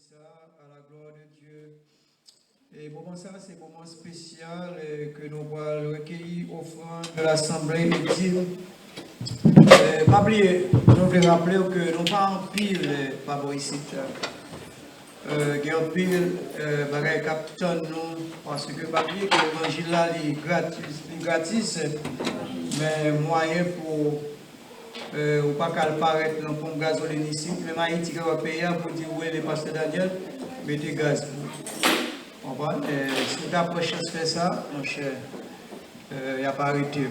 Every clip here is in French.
ça, à la gloire de Dieu. Et moment ça, c'est un moment spécial que nous allons recueillir offrande de l'Assemblée et dire. Pas oublier, nous voulons rappeler que nous pas en pile, ici. Il y a un pile, bagay capitaine nous, parce que pas oublier que l'évangile là, est gratis, mais moyen pour ou pas qu'elle paraître dans le pompe gasoline ici, même Haïti qui va payer pour dire oui, le pasteur Daniel, mettez gaz. Si tu as pas chance de faire ça, mon cher, il n'y a pas arrêté.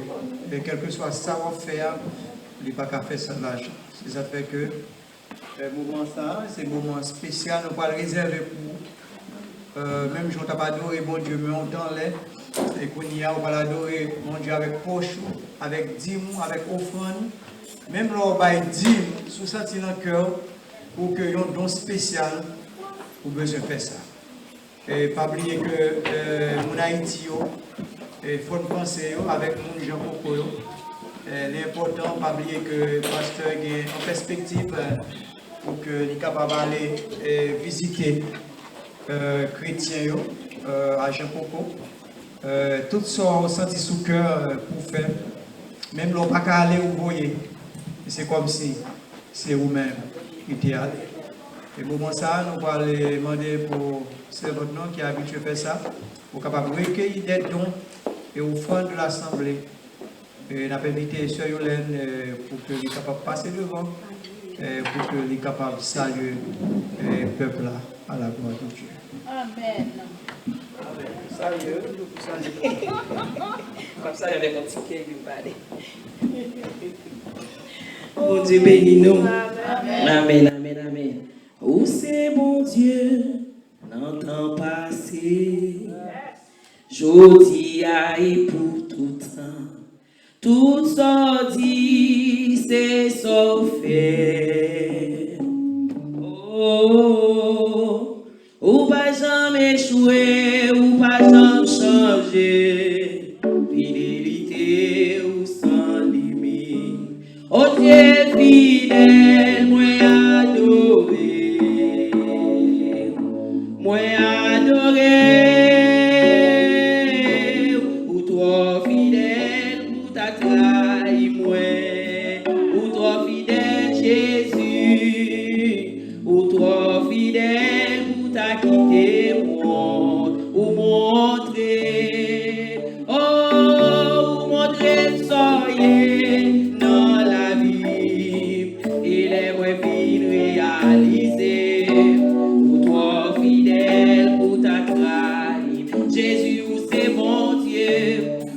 Et quel que soit ça qu'on fait, il n'y a pas qu'à faire ça de l'argent. C'est ça fait que le moment ça, c'est un moment spécial, nous pas le réserver pour. Même si on t'a pas adoré, mon Dieu, mais on t'en l'est. Et qu'on y a, on va l'adorer, mon Dieu, avec poche, avec dîme, avec offrande. Même là, on va dire, sous senti dans le cœur, pour que un don spécial, pour besoin de faire ça. Et pas oublier que mon Haïti, il faut penser avec mon Jean Coco. L'important, pas oublier que le pasteur est en perspective pour qu'il soit capable d'aller visiter les chrétiens à Jean Coco. Tout ça, on senti sous cœur pour faire. Même là, on ne peut pas aller où vous voyez. C'est comme si c'est vous-même qui étiez allé. Et pour moi, ça, nous allons demander pour votre nom qui est habitué à faire ça, pour capable de recueillir des dons et offrandes de l'Assemblée. Et nous avons invité Sœur Yolène pour qu'elle soit capable de passer devant, pour qu'elle soit capable de saluer le peuple là, à la gloire de Dieu. Amen. Salut. Comme ça, avec un petit cake, vous parlez. Bon Dieu bénis nous. Amen, amen, amen. Où c'est bon Dieu, dans le temps passé, j'odis et pour tout temps, tout ça dit, c'est ça fait. Oh, ou pas jamais échouer, ou pas jamais changer, fidélité ou sans limite. Oh Dieu fidèle, moi adoré, moi adoré, ou trop fidèle, ou t'as trahi moi, ou trop fidèle Jésus, ou trop fidèle, ou t'as quitté moi, ou montrer, oh, ou montrer soyez dans la vie, et les vrais filles réalisées, ou trop fidèle, ou t'as trahi, Jésus, ou c'est bon Dieu,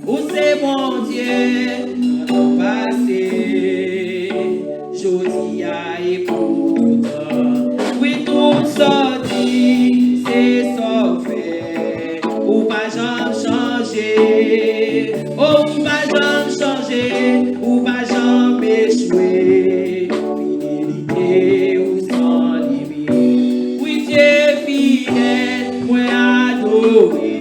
ou c'est bon Dieu, dans le passé, Josia et pour tout temps, oui tout ça dit, c'est ça fait, ou pas jamais changer, oh ou pas jamais changer, ou pas jamais échouer, fidélité ou sans limite, oui Dieu fidèle, moi adoré,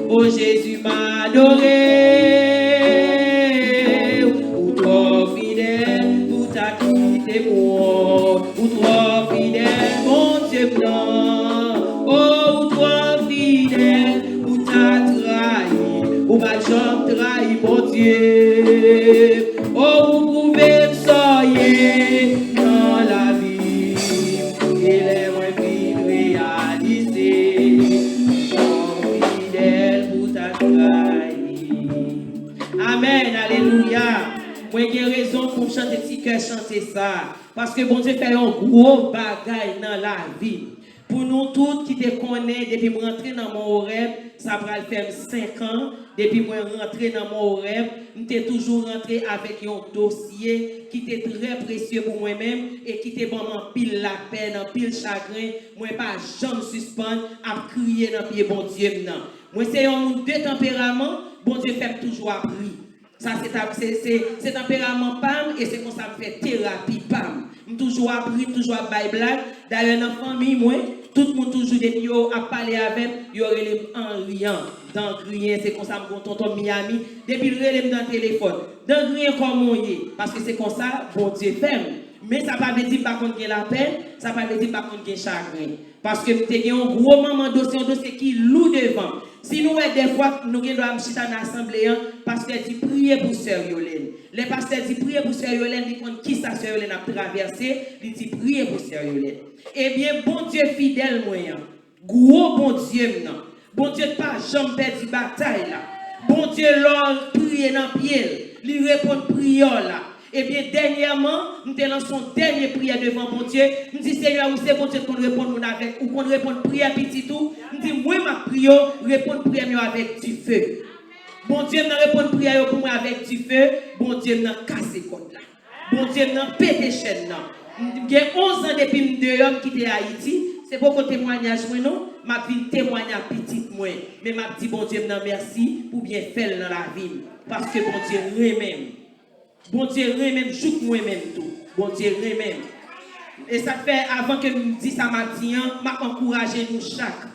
oh Jésus m'a adoré, ou trop fidèle, ou t'as quitté moi, ou trop fidèle, mon Dieu blanc, oh ou trop fidèle, ou t'as trahi, ou pas jamais trahi, mon Dieu, oh vous pouvez me soigner dans la vie, et les vrais filles réalisées, trop fidèle, ou t'as trahi. Amen, alléluia. Moi, j'ai raison pour chanter petit cœur, chanter ça. Parce que bon Dieu fait un gros bagage dans la vie. Pour nous tous qui te connaissent, depuis que je rentre dans mon rêve, ça va faire 5 ans. Depuis que je rentre dans mon rêve, je suis toujours rentré avec un dossier qui était très précieux pour moi-même et qui était vraiment pile la peine, pile chagrin. Moi, pas jamais suspendre à crier dans le pied, bon Dieu. Non. Moi, c'est un de tempérament, bon Dieu fait toujours appris. Ça, c'est tempérament PAM et c'est comme ça que fait thérapie PAM. Je toujours appris, toujours à bailler blague. D'ailleurs, dans la famille, moi, tout le monde toujours depuis à parler avec, il y aurait les en riant. Dans rien, c'est comme ça que mon tonton Miami, depuis le relève dans le téléphone. Dans rien comme on y est, parce que c'est comme ça, bon Dieu ferme. Mais ça ne veut pas dire par contre qu'il y a la peine, ça ne veut pas dire par contre qu'il y a chagrin. Parce que nous avons un gros moment dossier qui lourd devant. Si nous, des fois, nous avons chita dans l'assemblée, pasteur dit prier pour Sœur Yolène. Les pasteurs disent prier pour Sœur Yolène, ils comptent qui sa Sœur Yolène a traversé, ils disent prier pour Sœur Yolène. Eh bien, bon Dieu fidèle, moyen. Gros bon Dieu, non. Bon Dieu, pas jamais perdu bataille là. Bon Dieu, l'or prier dans le pied, lui répond prière là. Eh bien, dernièrement, nous avons son dernier prière devant mon Dieu. Nous disons, Seigneur, c'est bon Dieu qu'on répond avec, ou qu'on répond prière petit tout. Nous disons, moi, ma prière, répondre prière avec du feu. Bon Dieu, nous répondre prière pour moi avec du feu. Bon Dieu, nous cassé côte là. Bon Dieu, nous pété chaîne là. J'ai 11 ans depuis que je suis quitté Haïti. C'est pour que témoignage, non? Ma vie témoigne à petite moi. Mais ma dit, bon Dieu, merci pour bien faire dans la vie. Parce que bon Dieu, lui-même. Bon Dieu, lui-même, joue moi-même tout. Bon Dieu, lui-même. Et ça fait, avant que nous disions ça, m'a encouragé nous chaque,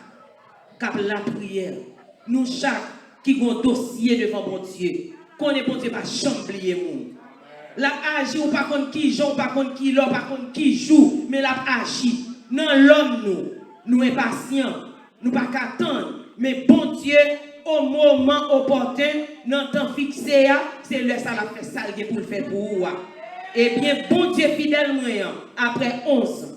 cap la prière. Nous chaque, qui ont un dossier devant bon Dieu. Qu'on est bon Dieu, pas chamblier moun. La agi ou pas contre qui joue, pas contre qui l'or, pas contre qui joue, mais la agi. Non, l'homme, nous impatients, nous pas qu'attendre. Mais bon Dieu, au moment opportun, dans le temps fixé, c'est le ça la fait ça pour le faire pour vous. Eh bien, bon Dieu fidèle, après 11 ans,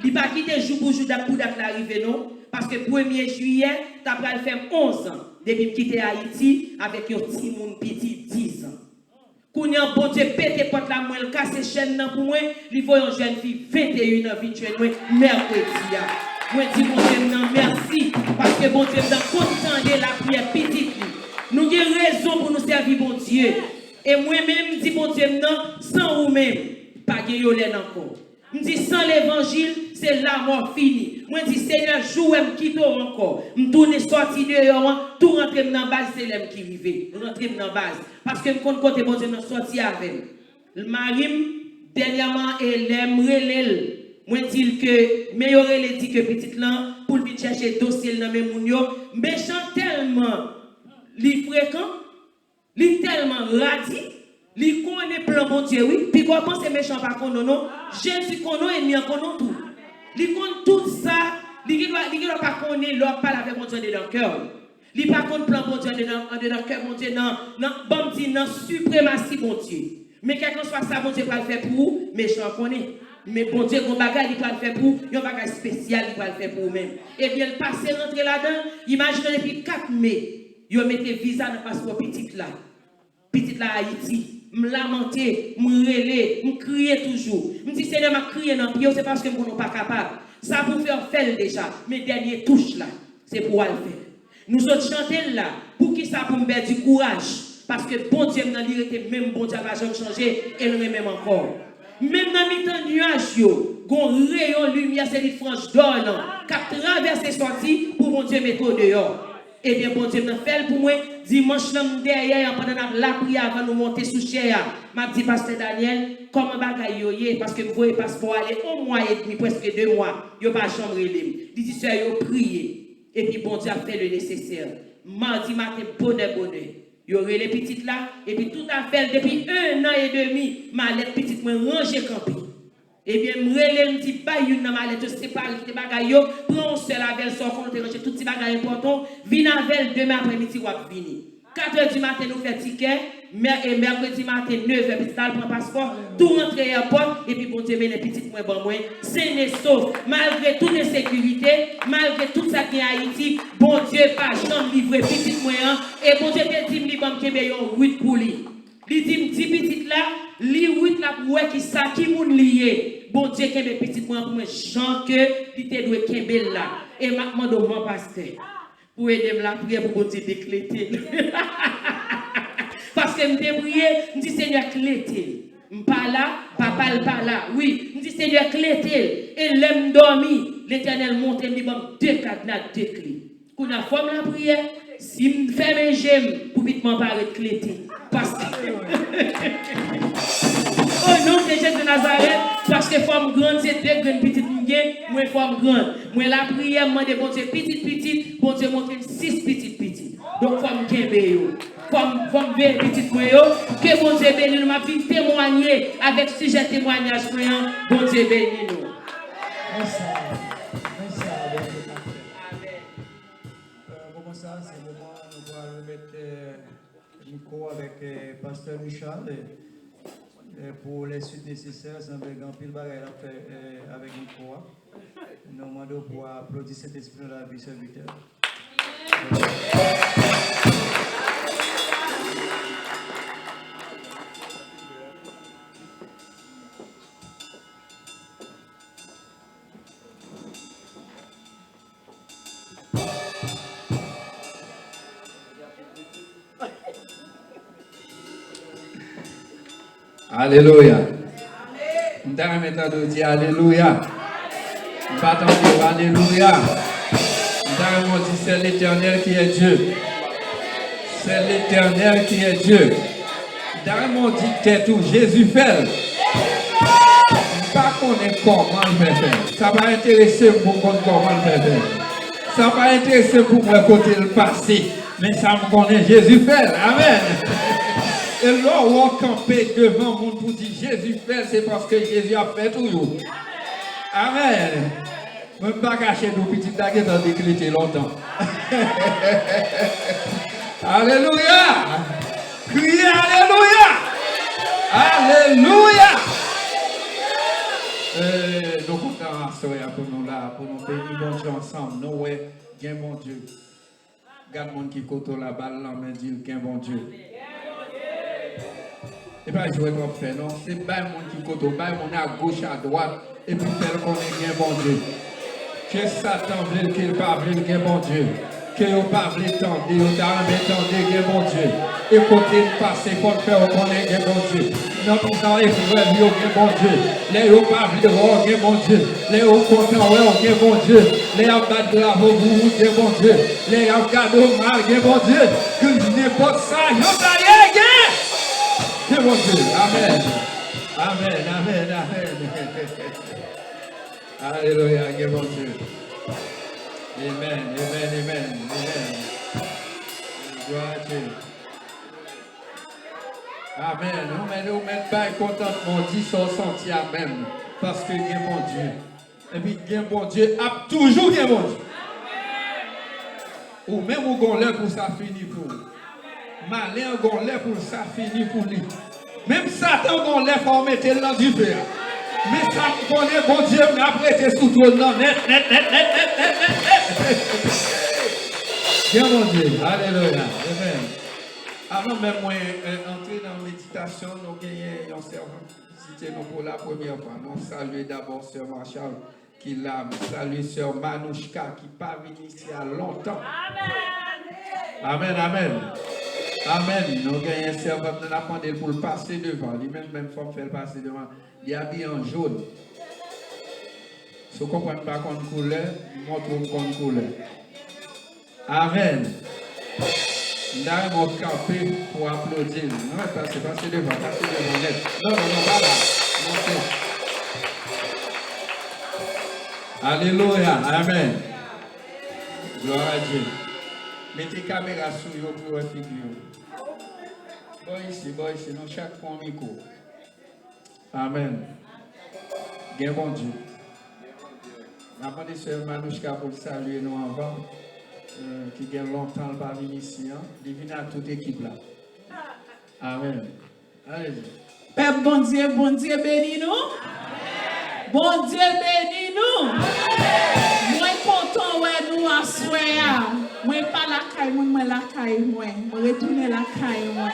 il n'a pas quitté jour pour jour pour l'arrivée, non? Parce que 1er juillet, tu as fait 11 ans depuis quitter Haïti avec un petit monde petit 10 ans. Quand il y a un bon Dieu pété porte la moelle, casse chaîne pour moi, il faut une jeune fille 21 ans, 28 ans, mercredi. Moi, je dis bon Dieu, merci, parce que bon Dieu, dans content de la prière petite, nous avons raison pour nous servir, bon Dieu. Et moi-même, je dis bon Dieu, non, sans vous-même, pas de Yolène encore. Je dis sans l'évangile, c'est la mort finie. Moi, je dis Seigneur, joue et quitte encore. Je tourne sorti dehors, tout rentrer dans la base, c'est l'homme qui arrive. Rentrer dans la base. Parce que je compte côté bon Dieu, je sorti avec. Le mari, dernièrement, elle aime relève. Moi, je dis que, meilleur elle dit que petite là, pour venir chercher dossier dans mes mounio, méchant tellement, li fréquent, li tellement radis, li connaît plan bon Dieu, oui. Puis quoi pense méchant par contre, non? Jésus connaît et mi en connaît tout. Li connaît tout ça, li doit pas connaître l'or parle avec mon Dieu dans le cœur. Li pas connaît plan bon Dieu dans le cœur, mon Dieu, non, bon Dieu, non, suprématie, bon Dieu. Mais quel que soit ça, bon Dieu va le faire pour vous, méchant connaît. Mais bon Dieu, mon bagage, il va le faire pour, il y a un bagage spécial, il va le faire pour vous-même. Et bien, le passé, rentrer là-dedans, imaginez depuis 4 mai, il a mis visa dans le passeport petit là Haïti. Me lamenter, me relais, me crier toujours. Me dit, Seigneur, m'a crié dans le pied, c'est parce que nous ne sommes pas capables. Ça pour faire déjà. Mais dernier touche là, c'est pour le faire. Nous autres chanter là, pour qui ça pour me faire du courage. Parce que bon Dieu, dans l'irrité, même bon Dieu va jamais changer, et nous même encore. Même dans le temps nuage, un rayon lumière, c'est une frange d'or, qui a traversé sorti pour mon Dieu mettre dehors. Eh bien, bon Dieu, m'a fait pour moi, dimanche, derrière, pendant la prière, avant de monter sous chair, m'a dit, Pasteur Daniel, comment bagaille yoye, parce que vous voyez passeport aller 1 mois et demi, presque 2 mois, yo pas chambre lim. Il dit, sœur, yo prié. Et puis, bon Dieu a fait le nécessaire. Mardi matin, bonheur. Yo les petites là, et puis tout à fait, depuis 1 an et demi, ma lettre petite, moi, ranger campé. Eh bien, je me dis, pas une ma lettre, c'est pas les bagailles, prends seul avec son compte, ranger tout petit bagaille important, viens avec demain après-midi, ou venir. 4 h du matin, nous faisons ticket, et mercredi matin, 9 h, petit prend passeport, tout rentrer à la porte, et puis bon Dieu, les petites moins bon moins, c'est né sauf, malgré toute insécurité, malgré tout ça qui est Haïti, bon Dieu, pas jamais livré petit moyen, et bon Dieu, te dit, li bon kebe yon 8 pour lui. Li dit, petit là, li 8 là pour qui ça, qui moun lié. Bon Dieu, kebe petit moyen pour moi, Jean que, li te doué kebe là. Et ma demande mon pasteur, pour aider la prière pour bon Dieu décléter. Parce que je me prié, je dis Seigneur, clété. Je ne pas là, papa pas là. Oui, je dis Seigneur, clété. Et l'aime dormi, l'Éternel monte et me dit 2 cadenas, 2 clés. Quand on a forme la prière, si je fais mes gemmes, pour vite m'apparaître clété. Parce que. Au nom de Jésus de Nazareth, parce que forme grande, c'est 2 grandes petites mouillées, moi forme grande. Moi la prière, moi de bon Dieu petite, bon Dieu montre 6 petites. Donc forme kembe yo. comme petit moi, que bon Dieu bénisse nous, m'a fait témoigner avec sujet témoignage, bon Dieu bénisse nous. Merci. Comment ça, c'est le moment où nous allons remettre micro avec Pasteur Michel pour les suites nécessaires. C'est un grand pile bagaille à faire avec micro. Nous demandons pour applaudir cet esprit de la vie serviteur. Alléluia. Nous avons maintenant dit Alléluia. Nous attendons Alléluia. Nous avons dit c'est l'Éternel qui est Dieu. C'est l'Éternel qui est Dieu. Nous avons dit que tout Jésus fait. Pas connaître comment il fait faire. Ça va intéresser pour connaître comment il fait faire. Ça va intéresser pour moi côté le passé. Mais ça me connaît Jésus fait. Amen. Et là, on camper devant le monde pour dire Jésus fait, c'est parce que Jésus a fait tout. Amen. Je ne peux pas cacher nos petites dagues dans des clés longtemps. Alléluia. Criez Alléluia. Alléluia. Nous comptons à soya pour nous là, pour nous bénir bon Dieu ensemble. Nous, ouais, gain bon Dieu. Regarde le monde qui côte la balle là, mais dit gain bon Dieu. Et pas jouer comme fait, non. C'est pas le monde qui côte, pas le monde à gauche, à droite, et puis tel qu'on est bien bon Dieu. Que Satan veut qu'il ne pas veut bien bon Dieu. Que vous ne pas veut tendre, vous n'avez bien bon Dieu. Et côté de passé, pour faire qu'on est bien bon Dieu. Non, pour ça, il faut bien bon Dieu. Les vous pas veut bien bon Dieu. Les vous content, bien bon Dieu. Les abattent de la vous, bien bon Dieu. Les cadeaux mal, bien bon Dieu. Que n'importe ça, vous allez bien. Que bon Dieu. Amen. Amen. Amen. Amen. Alléluia. Que bon Dieu. Amen. Amen. Amen. Amen. Gloire à Dieu. Amen. Nous mettons pas contentement, dit son senti Amen. Parce que bien bon Dieu. Et puis bien bon Dieu a toujours bien bon Dieu. Ou même au gonleur pour ça finit pour lui. Malin gonleur pour ça finit pour lui. Même Satan gonleur pour mettre dans du feu. Mais ça me connaît bon Dieu, mais après t'es sous ton nom. Net. Bien mon Dieu. Alléluia. Amen. Avant même moi entrer dans la méditation, nous gagnons un servant. C'était nous pour la première fois. Nous saluons d'abord Sœur Marshall qui l'a salué Sœur Manouchka qui pas venu ici à longtemps. Amen. Amen. Amen. Nous gagnons un servant, nous apprenons pour le passer devant. Lui-même faut faire le passer devant. Il est habillé en jaune. Si vous ne comprenez pas qu'on couleur, montrez qu'on couleur. Amen. Nous avons campé pour applaudir. Non, passer devant, net. Non, pas là. Montez. Alléluia. Amen. Gloire à Dieu. Mettez la caméra sur vous pour voir figure. Bon ici, nous chaque point micro. Amen. Bien bon Dieu. On a demandé Sœur Manouchka pour saluer nous avant. Qui gagne longtemps par ici, il vient à toute équipe là. Amen. Allez. Père bon Dieu bénis nous. Bon Dieu bénis nous. Moi content ouais nous à soir. Moi pas la caille, moi la caille moi. Moi retourner la caille moi.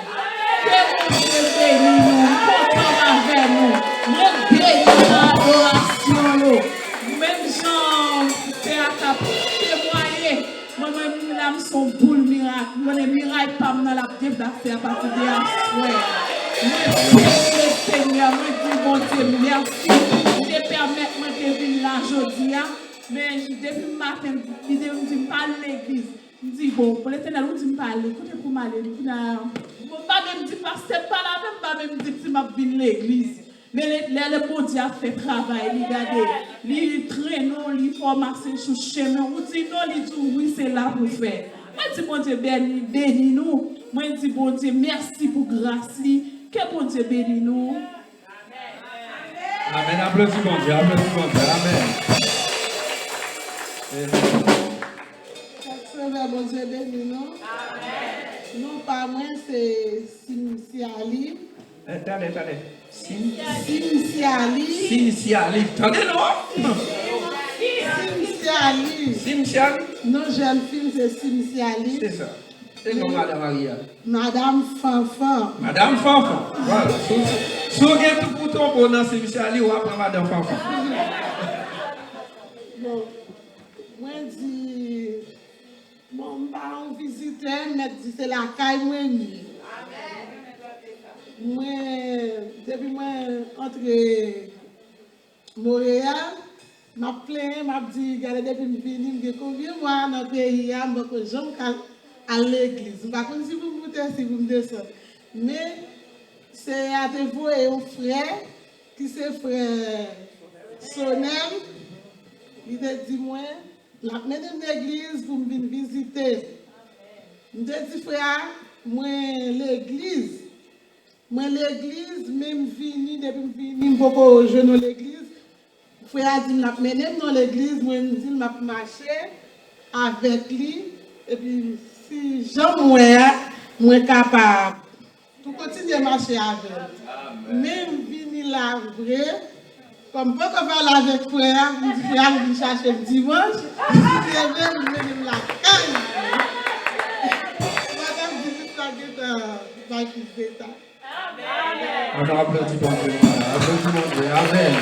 Que bon Dieu bénis nous. Content avec nous. Moi bénis l'adoration. Même Jean fait à ta témoigner. Moi-même, l'âme son boule miracle. Moi, les miracles pas dans la déplacer à partir de la soirée. Moi, je Seigneur, moi, je dis, mon Dieu, merci. De permettre moi de venir là aujourd'hui. Mais depuis le matin, je me parle de l'église. Je dis, bon, pour l'Éternel, je me parle. Écoutez, pour m'aller. Je ne vais pas même dire, parce que c'est pas la même, pas même dire que je vais venir l'église. Mais le bon Dieu a fait travail, regardez, il traîne, il formation sur le chemin, ou dit non, il dit oui, c'est là pour faire. Moi, je dis, bon Dieu, bénis nous, Moi, je dis, bon Dieu, merci pour grâce. Que bon Dieu bénisse nous. Amen. Applaudissez bon Dieu. Applaudissez bon Dieu. Amen. Bon Dieu bénisse nous. Non, pas moi, c'est Simsiali. Attendez. Simsiali. Simsiali. Attendez, non? Simsiali. Non, jeune fille, c'est Simsiali. C'est ça. Et non, Madame Maria. Madame Fanfan. Madame Fanfan. Voilà. Si vous avez tout pour ton bon dans Simsiali, ou après Madame Fanfan. Bon, moi, je dis, bon, on visite, mais c'est la caille, moi, moi, depuis moi, entre Montréal, m'a plaint, m'a dit, regardez, depuis que je suis venu, combien de mois dans le pays, je suis à l'église. Je ne sais pas si vous me montez, si vous me descendez. Mais c'est à vous et un frère, qui c'est frère Sonel, il a dit, moi, la mettez l'église pour me visiter. Je dis, frère, moi, l'église, même vini, depuis que je suis beaucoup jeune dans l'église, frère a dit, je vais mener dans l'église, moi, je dis, je vais marcher avec lui, et puis, si j'en suis capable de continuer à marcher avec lui. Même vini là, vrai, comme pas qu'on va là avec frère, je dis, frère, je vais chercher le dimanche, je vais venir la caille. Madame dit, ça va quitter ça. On a applaudi bon Dieu. Applaudi bon Dieu. Amen.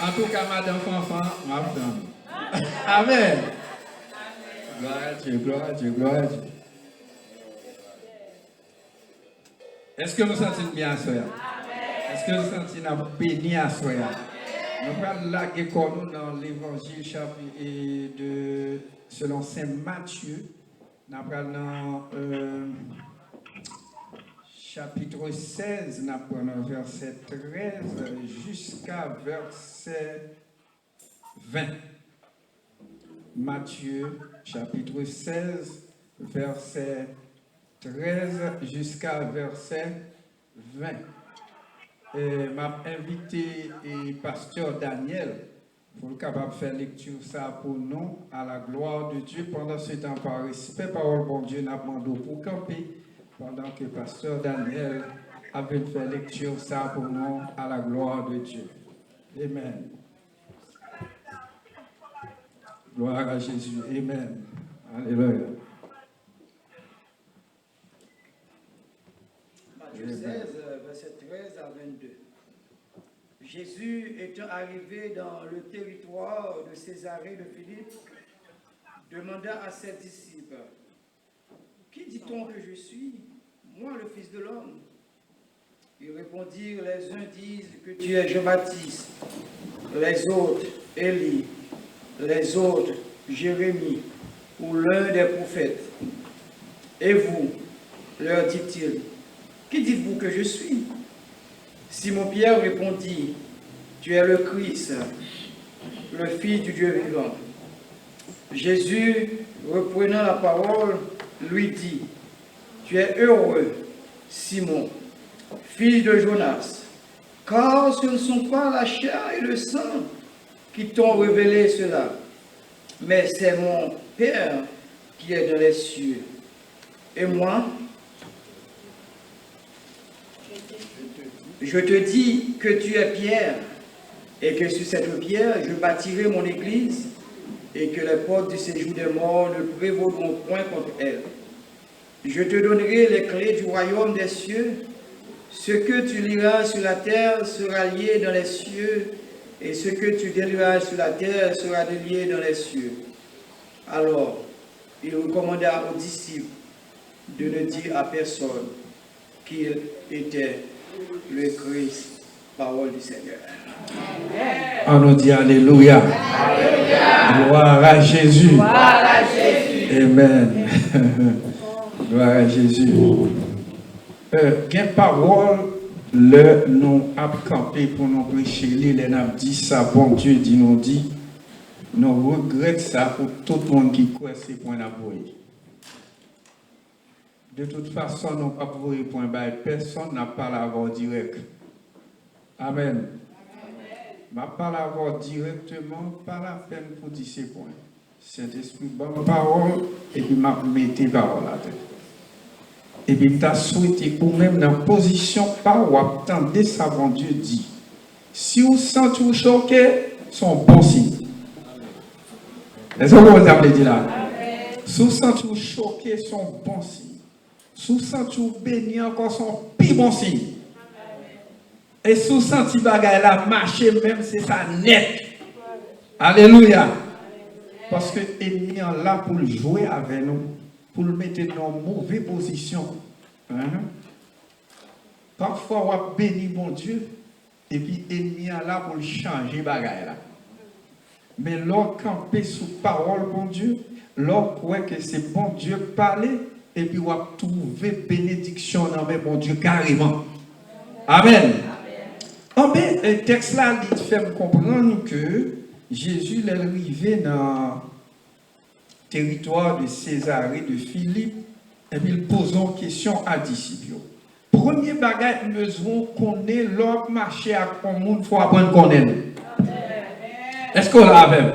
En tout cas, Madame Fanfan, ma femme. Amen. Gloire à Dieu, gloire à Dieu, gloire à Dieu. Est-ce que nous sentons bien à soi? Est-ce que nous sentons béni à soi? Nous allons là dans l'évangile chapitre selon Saint Matthieu. Nous allons dans chapitre 16, nous allons verset 13 jusqu'à verset 20. Matthieu, chapitre 16, verset 13 jusqu'à verset 20. M'a invité pasteur Daniel pour le capable de faire lecture ça pour nous à la gloire de Dieu. Pendant ce temps, par respect, parole bon Dieu, n'a demandé pour camper pendant que pasteur Daniel avait fait lecture ça pour nous à la gloire de Dieu. Amen. Gloire à Jésus. Amen. Alléluia. Matthieu 16, verset 13 à 22. Jésus étant arrivé dans le territoire de Césarée de Philippe, demanda à ses disciples, « Qui dit-on que je suis, moi le Fils de l'homme ?» Ils répondirent, « Les uns disent que tu es Jean-Baptiste, les autres Élie, les autres Jérémie ou l'un des prophètes. Et vous, leur dit-il, qui dites-vous que je suis? Simon-Pierre répondit, tu es le Christ, le Fils du Dieu vivant. Jésus, reprenant la parole, lui dit, tu es heureux, Simon, fils de Jonas, car ce ne sont pas la chair et le sang qui t'ont révélé cela, mais c'est mon Père qui est dans les cieux. Et moi, je te dis que tu es Pierre, et que sur cette pierre, je bâtirai mon église, et que les portes du séjour des morts ne prévaudront point contre elle. Je te donnerai les clés du royaume des cieux. Ce que tu liras sur la terre sera lié dans les cieux, et ce que tu délieras sur la terre sera délié dans les cieux. Alors, il recommanda aux disciples de ne dire à personne qu'il était le Christ, parole du Seigneur. On nous dit Alléluia. Alléluia. Gloire à Jésus. Gloire à Jésus. Amen. Gloire à Jésus. Quelle parole le nous a campé pour nous prêcher, les n'a dit ça, bon Dieu dit nous dit. nous regrettons ça pour tout le monde qui croit ces points d'abord. De toute façon, nous ne pouvons pas voir point bas. Personne n'a pas la voix direct. Amen. Je ne pas la voix directement, pas la peine pour dire ces points. Saint-Esprit, bonne parole, et puis je mets parole à terre. Et puis, tu as souhaité, ou même dans la position, pas ou attendre ça, bon Dieu dit. Si vous sentez vous choqué, c'est un bon signe. Est-ce que vous avez dit là? Si vous sentez vous choqué, c'est un bon signe. Si vous sentez vous béni encore, c'est un plus bon signe. Et si vous sentez bagaille là, marcher même, c'est ça net. Alléluia. Parce que l'ennemi est là pour jouer avec nous, pour le mettre dans une mauvaise position. Parfois, on bénit mon Dieu, et puis l'ennemi est là pour changer bagaille là. Mais l'on campe sous parole, bon Dieu, l'on croit que c'est bon Dieu parler, et puis on va trouver bénédiction dans le bon Dieu carrément. Amen. En bien, le texte là, il fait comprendre que Jésus est arrivé dans le territoire de Césarée de Philippe, et puis il pose une question à disciples. Premier bagage, nous devons connaître l'autre marché à un monde, il faut apprendre à connaître. Est-ce qu'on l'a avec?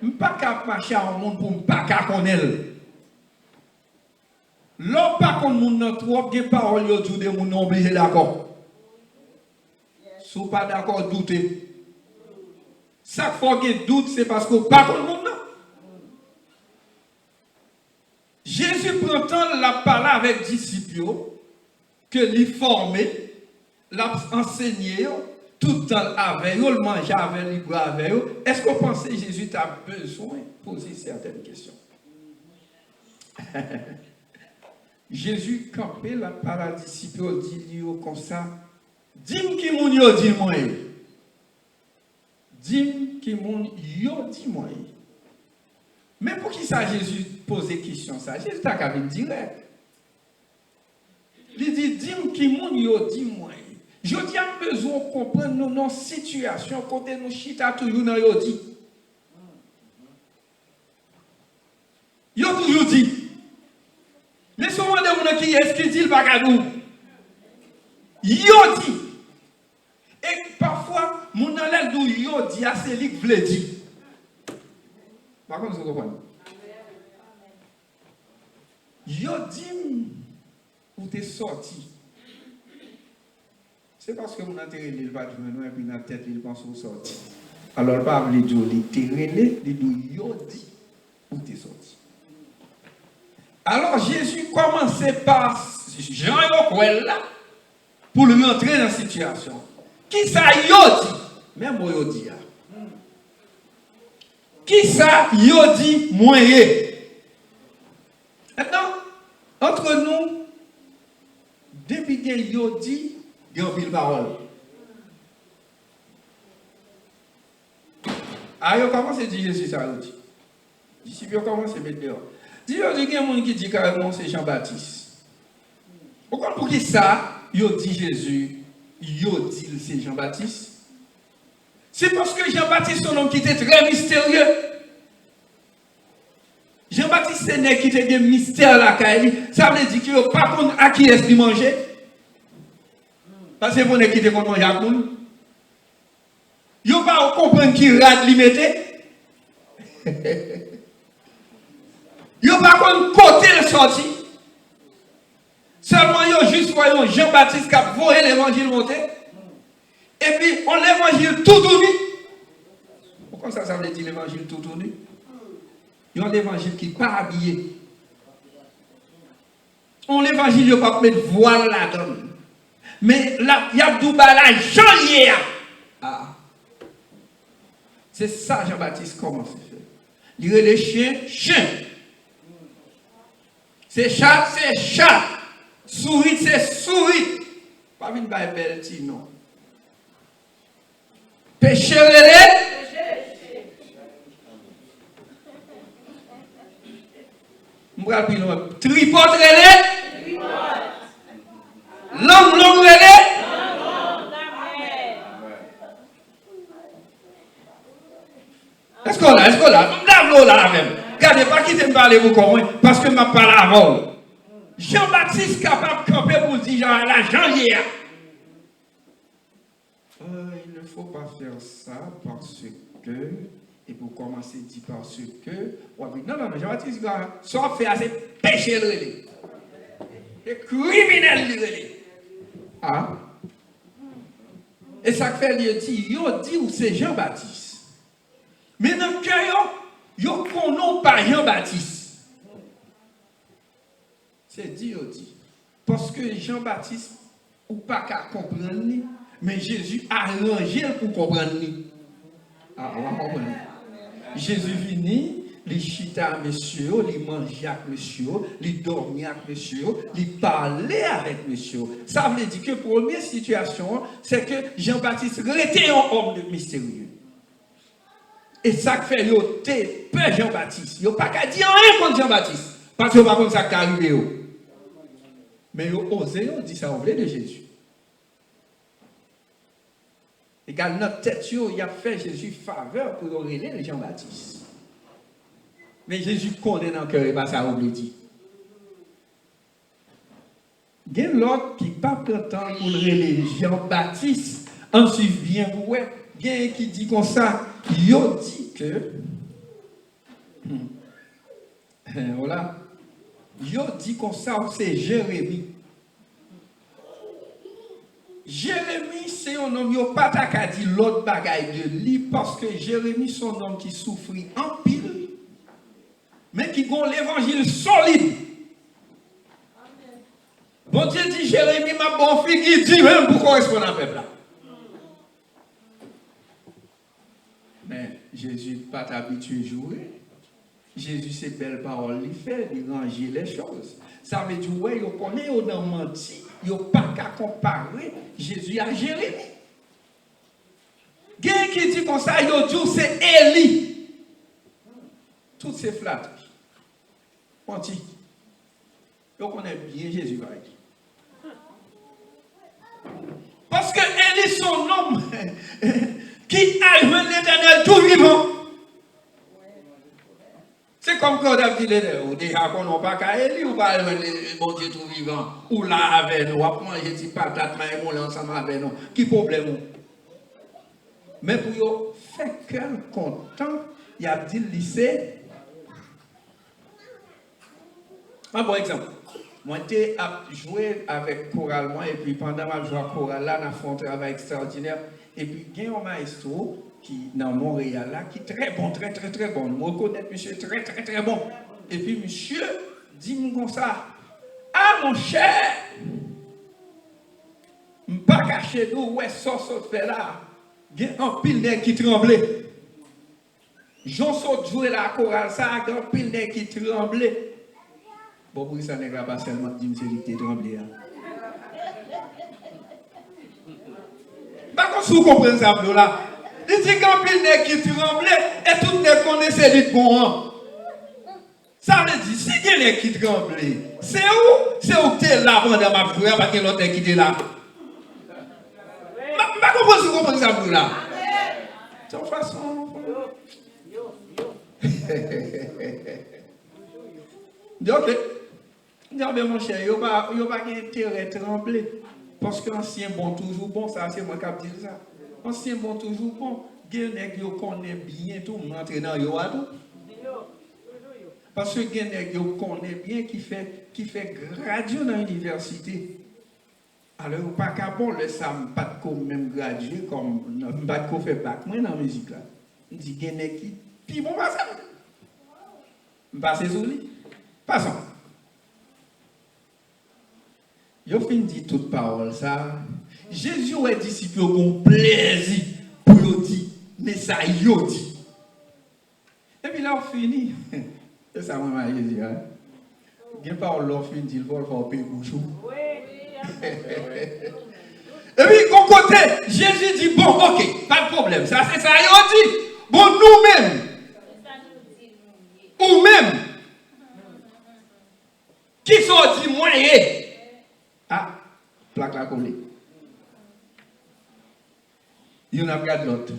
Je ne peux pas marcher à un monde pour ne pas connaître. L'autre pas qu'on monde dans trop, il y a des paroles qui disent que nous sommes obligés d'accord. Si vous n'êtes pas d'accord, doutez. Chaque fois que doute, c'est parce que vous pas qu'on monde. Jésus prend temps la parole avec les disciples, que les former, l'enseigner, tout le temps avec eux, le manger avec eux, le boire avec eux. Est-ce que vous pensez que Jésus a besoin de poser certaines questions? Jésus campait la parole des disciples, dit comme ça, dis-moi qui moun yo dit moi. Dis-moi qui moun yo dit moi. Mais pour qui ça Jésus pose question ça? Jésus t'a qu'à dire direct. Il dit, dis-moi qui moun yo dit moi. Je dis à besoin de comprendre nos situations côté nous chita toujours dans yo dit. Yo toujours dit. Laissez-moi demander qui est-ce qui dit le bagadou. Yo dit. Et parfois, mon alèle d'où yo dit, c'est lui qui veut dire. Par contre, vous comprenez? Yo dit, où t'es sorti. C'est parce que mon intérêt, il va jouer et puis dans la tête, il pense au sorti. Alors, pas vous dire, il t'est relé, il dit, yo dit, où t'es sorti. Alors Jésus commençait par Jean Yokwel là pour le rentrer dans la situation. Qui ça yo dit? Même moi yo dit. Qui ça yo dit moyen? Maintenant, entre nous, depuis que yo dit, il y a une parole. Ah, yo commence à dire Jésus ça yo dit. Disciples commence à mettre dehors. Il y a des gens qui disent carrément c'est Jean-Baptiste. Pourquoi pour qui ça, il dit Jésus, il dit c'est Jean-Baptiste? C'est parce que Jean-Baptiste est un homme qui était très mystérieux. Jean-Baptiste c'est un qui était un mystère là, ça veut dire qu'il n'y a pas à qui est-ce qu'il mangeait. Parce que vous n'êtes qui était qu'on mange à nous. Il n'y a pas à comprendre qui rate l'imité. Yo pas qu'on côté le sorti. Seulement yo juste voyons Jean-Baptiste qui a volé l'évangile monté. Et puis on l'évangile tout tourné. Pourquoi ça veut dire l'évangile tout tourné? Il y a l'évangile qui n'est pas habillé. On l'évangile yo pas mettre voile là-dedans. Mais là il y a douba la janvier. Ah. C'est ça Jean-Baptiste commence à faire. Il y a les chiens. C'est chat, c'est chat. Souris, c'est souris. Pas une belle ti non. Péché relé. M'bral pi loin. Tripote relé. Long relé. Est-ce qu'on là? M'lave là même. Regardez, pas quitter me parler vous comme moi, parce que m'a parlé avant. Jean-Baptiste capable de camper pour dire la janvier. Il ne faut pas faire ça parce que, et pour commencer, dit parce que, non, Jean-Baptiste, soit fait assez péché le relais. C'est criminel le relais. Ah? Et ça fait, il dit où c'est Jean-Baptiste. Mais dans le cœur, il ne connaît pas Jean-Baptiste. C'est dit. Parce que Jean-Baptiste, ou pas qu'à comprendre, mais Jésus a arrangé pour comprendre. Ah, on va comprendre. Jésus vient, il chita avec monsieur, il mangeait avec monsieur, il dormait avec monsieur, il parlait avec monsieur. Ça veut dire que la première situation, c'est que Jean-Baptiste était un homme mystérieux. Et ça fait que peur Jean-Baptiste. Il n'y a pas qu'à dire rien contre Jean-Baptiste. Parce que pas comme ça qui est arrivé. Mais ils ont osé, on dit ça au vrai de Jésus. Et dans notre tête, il a fait Jésus faveur pour relayer Jean-Baptiste. Mais Jésus connaît dans le cœur et pas ça, on lui dit. Il y a l'autre qui n'est pas content pour relayer Jean-Baptiste. Ensuite, bien, ouais, il y a qui dit comme ça, il dit que. Voilà. Il dit comme ça, c'est Jérémie. Jérémie, c'est un homme, il n'y a pas qu'à dire l'autre bagaille de lui, parce que Jérémie, c'est un homme qui souffrit en pile, mais qui a l'évangile solide. Bon Dieu dit, Jérémie, ma bonne fille, qui dit même pour correspondre à peuple là. Mais Jésus n'est pas habitué à jouer. Jésus, c'est belle parole, il fait, il range les choses. Ça veut dire, ouais, il connaît, il a menti, il n'a pas qu'à comparer Jésus à Jérémie. Quelqu'un qui dit comme ça, il dit, c'est Élie. Toutes ces flatteries. On dit, il connaît bien Jésus, va dire. Parce que Élie, son homme, qui a joué l'Éternel tout vivant. C'est comme quand on a dit, ou déjà qu'on n'a pas qu'à Élie, ou pas le bon Dieu tout vivant, ou là avec nous, ou à manger des patates, mais on ensemble avec nous. Qui problème? Mais pour faire cœur content, il y a dit lycée. Un bon exemple. Moi, j'ai joué avec chorale, et puis pendant ma joie chorale, là, on a fait un travail extraordinaire. Et puis, il y a un maestro qui, dans Montréal, là, qui est très bon, très bon. Je reconnais monsieur très bon. Et puis, monsieur dit comme ça, ah, mon cher, je ne peux pas cacher d'où, ouais, ça fait là. Il y a un pile nègre qui tremblait. J'en saute jouer la chorale, ça, il y a un pile nègre qui tremblait. Bon, pour ça, n'est pas seulement dire que tu tremblé. Par contre, si vous comprenez ça, là, il dit qu'un pile nègre qui tremblait, et tout nègre connaissait lui de bon. Ça veut dire, si il y a un nègre qui tremblait, c'est où tu es là pendant ma frère, parce que l'autre qui était là. Je comprends si vous comprenez ça, là. De toute façon. Donc, non, mais mon cher, il n'y a pas d'intérêt à trembler. Parce qu'ancien bon, toujours bon, ça, c'est moi qui dis ça. Ancien bon, toujours bon. Genègue, yo connaît bien tout, m'entrer dans yo à tout. Parce que Genègue, yo connaît bien qui fait graduer dans l'université. Alors, pas qu'à bon, le sam, pas de même gradué, comme, pas de fait bac, moi, dans la musique là. On dit Genègue qui, puis bon, pas ça. Passez sur lui. Passons. Yo fin dit toute parole ça. Jésus est disciple ont plaisir pour yo dire mais ça yo dit. Et puis là on finit. C'est ça moi Jésus hein. Bien parole là fin dit il faut faire payer bouchou. Oui. Et puis au côté Jésus dit bon OK, pas de problème. Ça c'est ça yo dit. Bon nous-mêmes ou même qui sont dit moyen. Ah, plaque la collée. Il y en a regardé l'autre.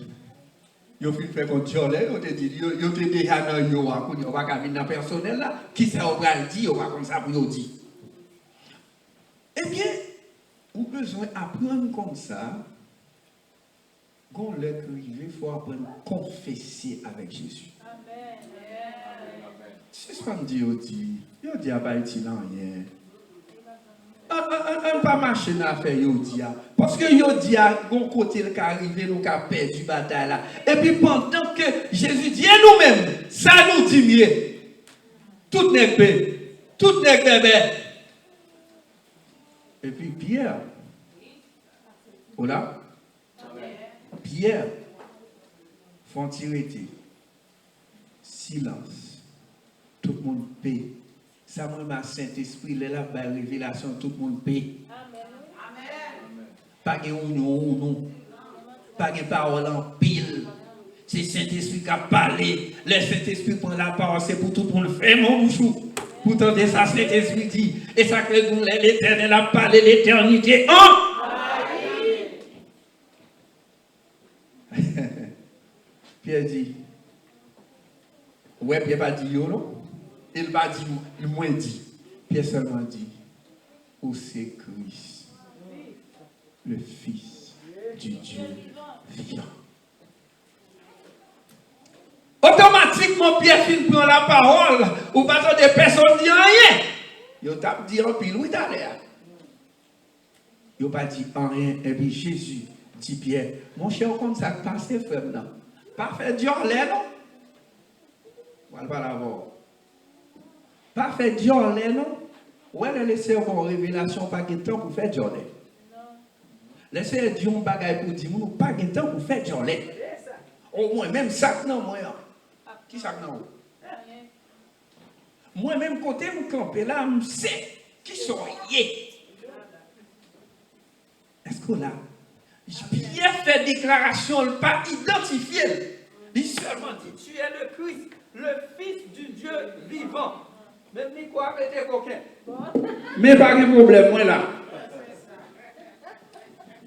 Yo fin fait contre Jolé, yo te dit yo te déjà dans yo a qu'on va venir dans personnel là, qui ça on va dire, yo va comme ça pour yo dire. Eh bien, vous avez besoin d'apprendre comme ça. Quand le privé, il faut apprendre à confesser avec Jésus. Amen. C'est ce qu'on dit, il dit à Haïti là rien. On ne pas marcher dans l'affaire, parce que il dit à bon côté qui arrive, nous qui avons perdu la bataille là. Et puis pendant que Jésus dit nous-mêmes, ça nous dit mieux. Tout n'est pas, tout n'est pas. Et puis Pierre, voilà, Pierre, font tirer silence, tout le monde paie. Ça moi ma Saint-Esprit là la révélation tout le monde paie. Amen. Pas de non, pas de parole en pile. C'est Saint-Esprit qui a parlé. Le Saint-Esprit prend la parole, c'est pour tout le monde faire mon bouchou. Pourtant, ça, Saint-Esprit dit, et ça que l'Éternel a parlé l'éternité en. Pierre dit, ouais, Pierre va dire, non? Il va dire, il moins dit. Pierre seulement dit, où c'est Christ, le Fils du Dieu vivant. Automatiquement, Pierre fin prend la parole, ou pas des personnes disent rien. Ils t'a dit en pile, oui, t'as l'air. Ils n'ont pas dit rien, et puis Jésus dit Pierre, mon cher, comme ça passe, frère, non? Pas fait Dieu en l'air, non? On va pas l'avoir. Pas fait Dieu en l'air, non? Ouais, laissez en révélation, pas de temps pour faire Dieu en l'air. Laissez Dieu un bagage pour dire, nous pas de temps pour faire Dieu en l'air. Au moins, même ça, non, moi. Qui ça, non? Moi, même côté, je campe là, je sais qui sont yé. Est-ce que là, Pierre fait déclaration, il pas identifié. Il seulement dit, tu es le Christ, le Fils du Dieu vivant. Même ni quoi avec des coquins. Mais pas de problème, moi là.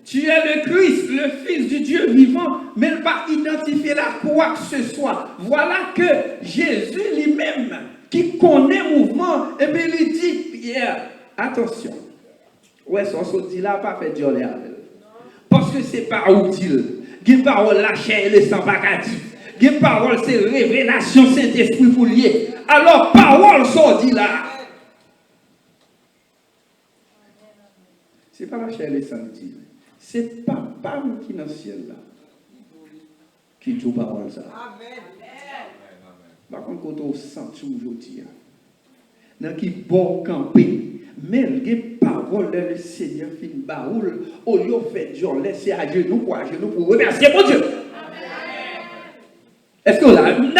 Tu es le Christ, le Fils du Dieu vivant, mais il pas identifier là quoi que ce soit. Voilà que Jésus lui-même, qui connaît le mouvement, et bien il dit, Pierre, attention. Ouais, ça se dit là, pas fait Dieu avec. Parce que c'est pas utile. Une parole, la chair et le sang, pas qu'à dire. Une parole, c'est révélation, Saint-Esprit pour lier. Alors, parole, ça dit là. C'est pas la chair et le sang, dit. C'est papa qui est dans le ciel là. Qui dit parole ça. Amen. Par contre, quand on sent aujourd'hui, dans qui bon camper, mais les paroles de le Seigneur fin baoul, au lieu de faire Dieu, laissez à genoux pour remercier mon Dieu. Est-ce que là, nous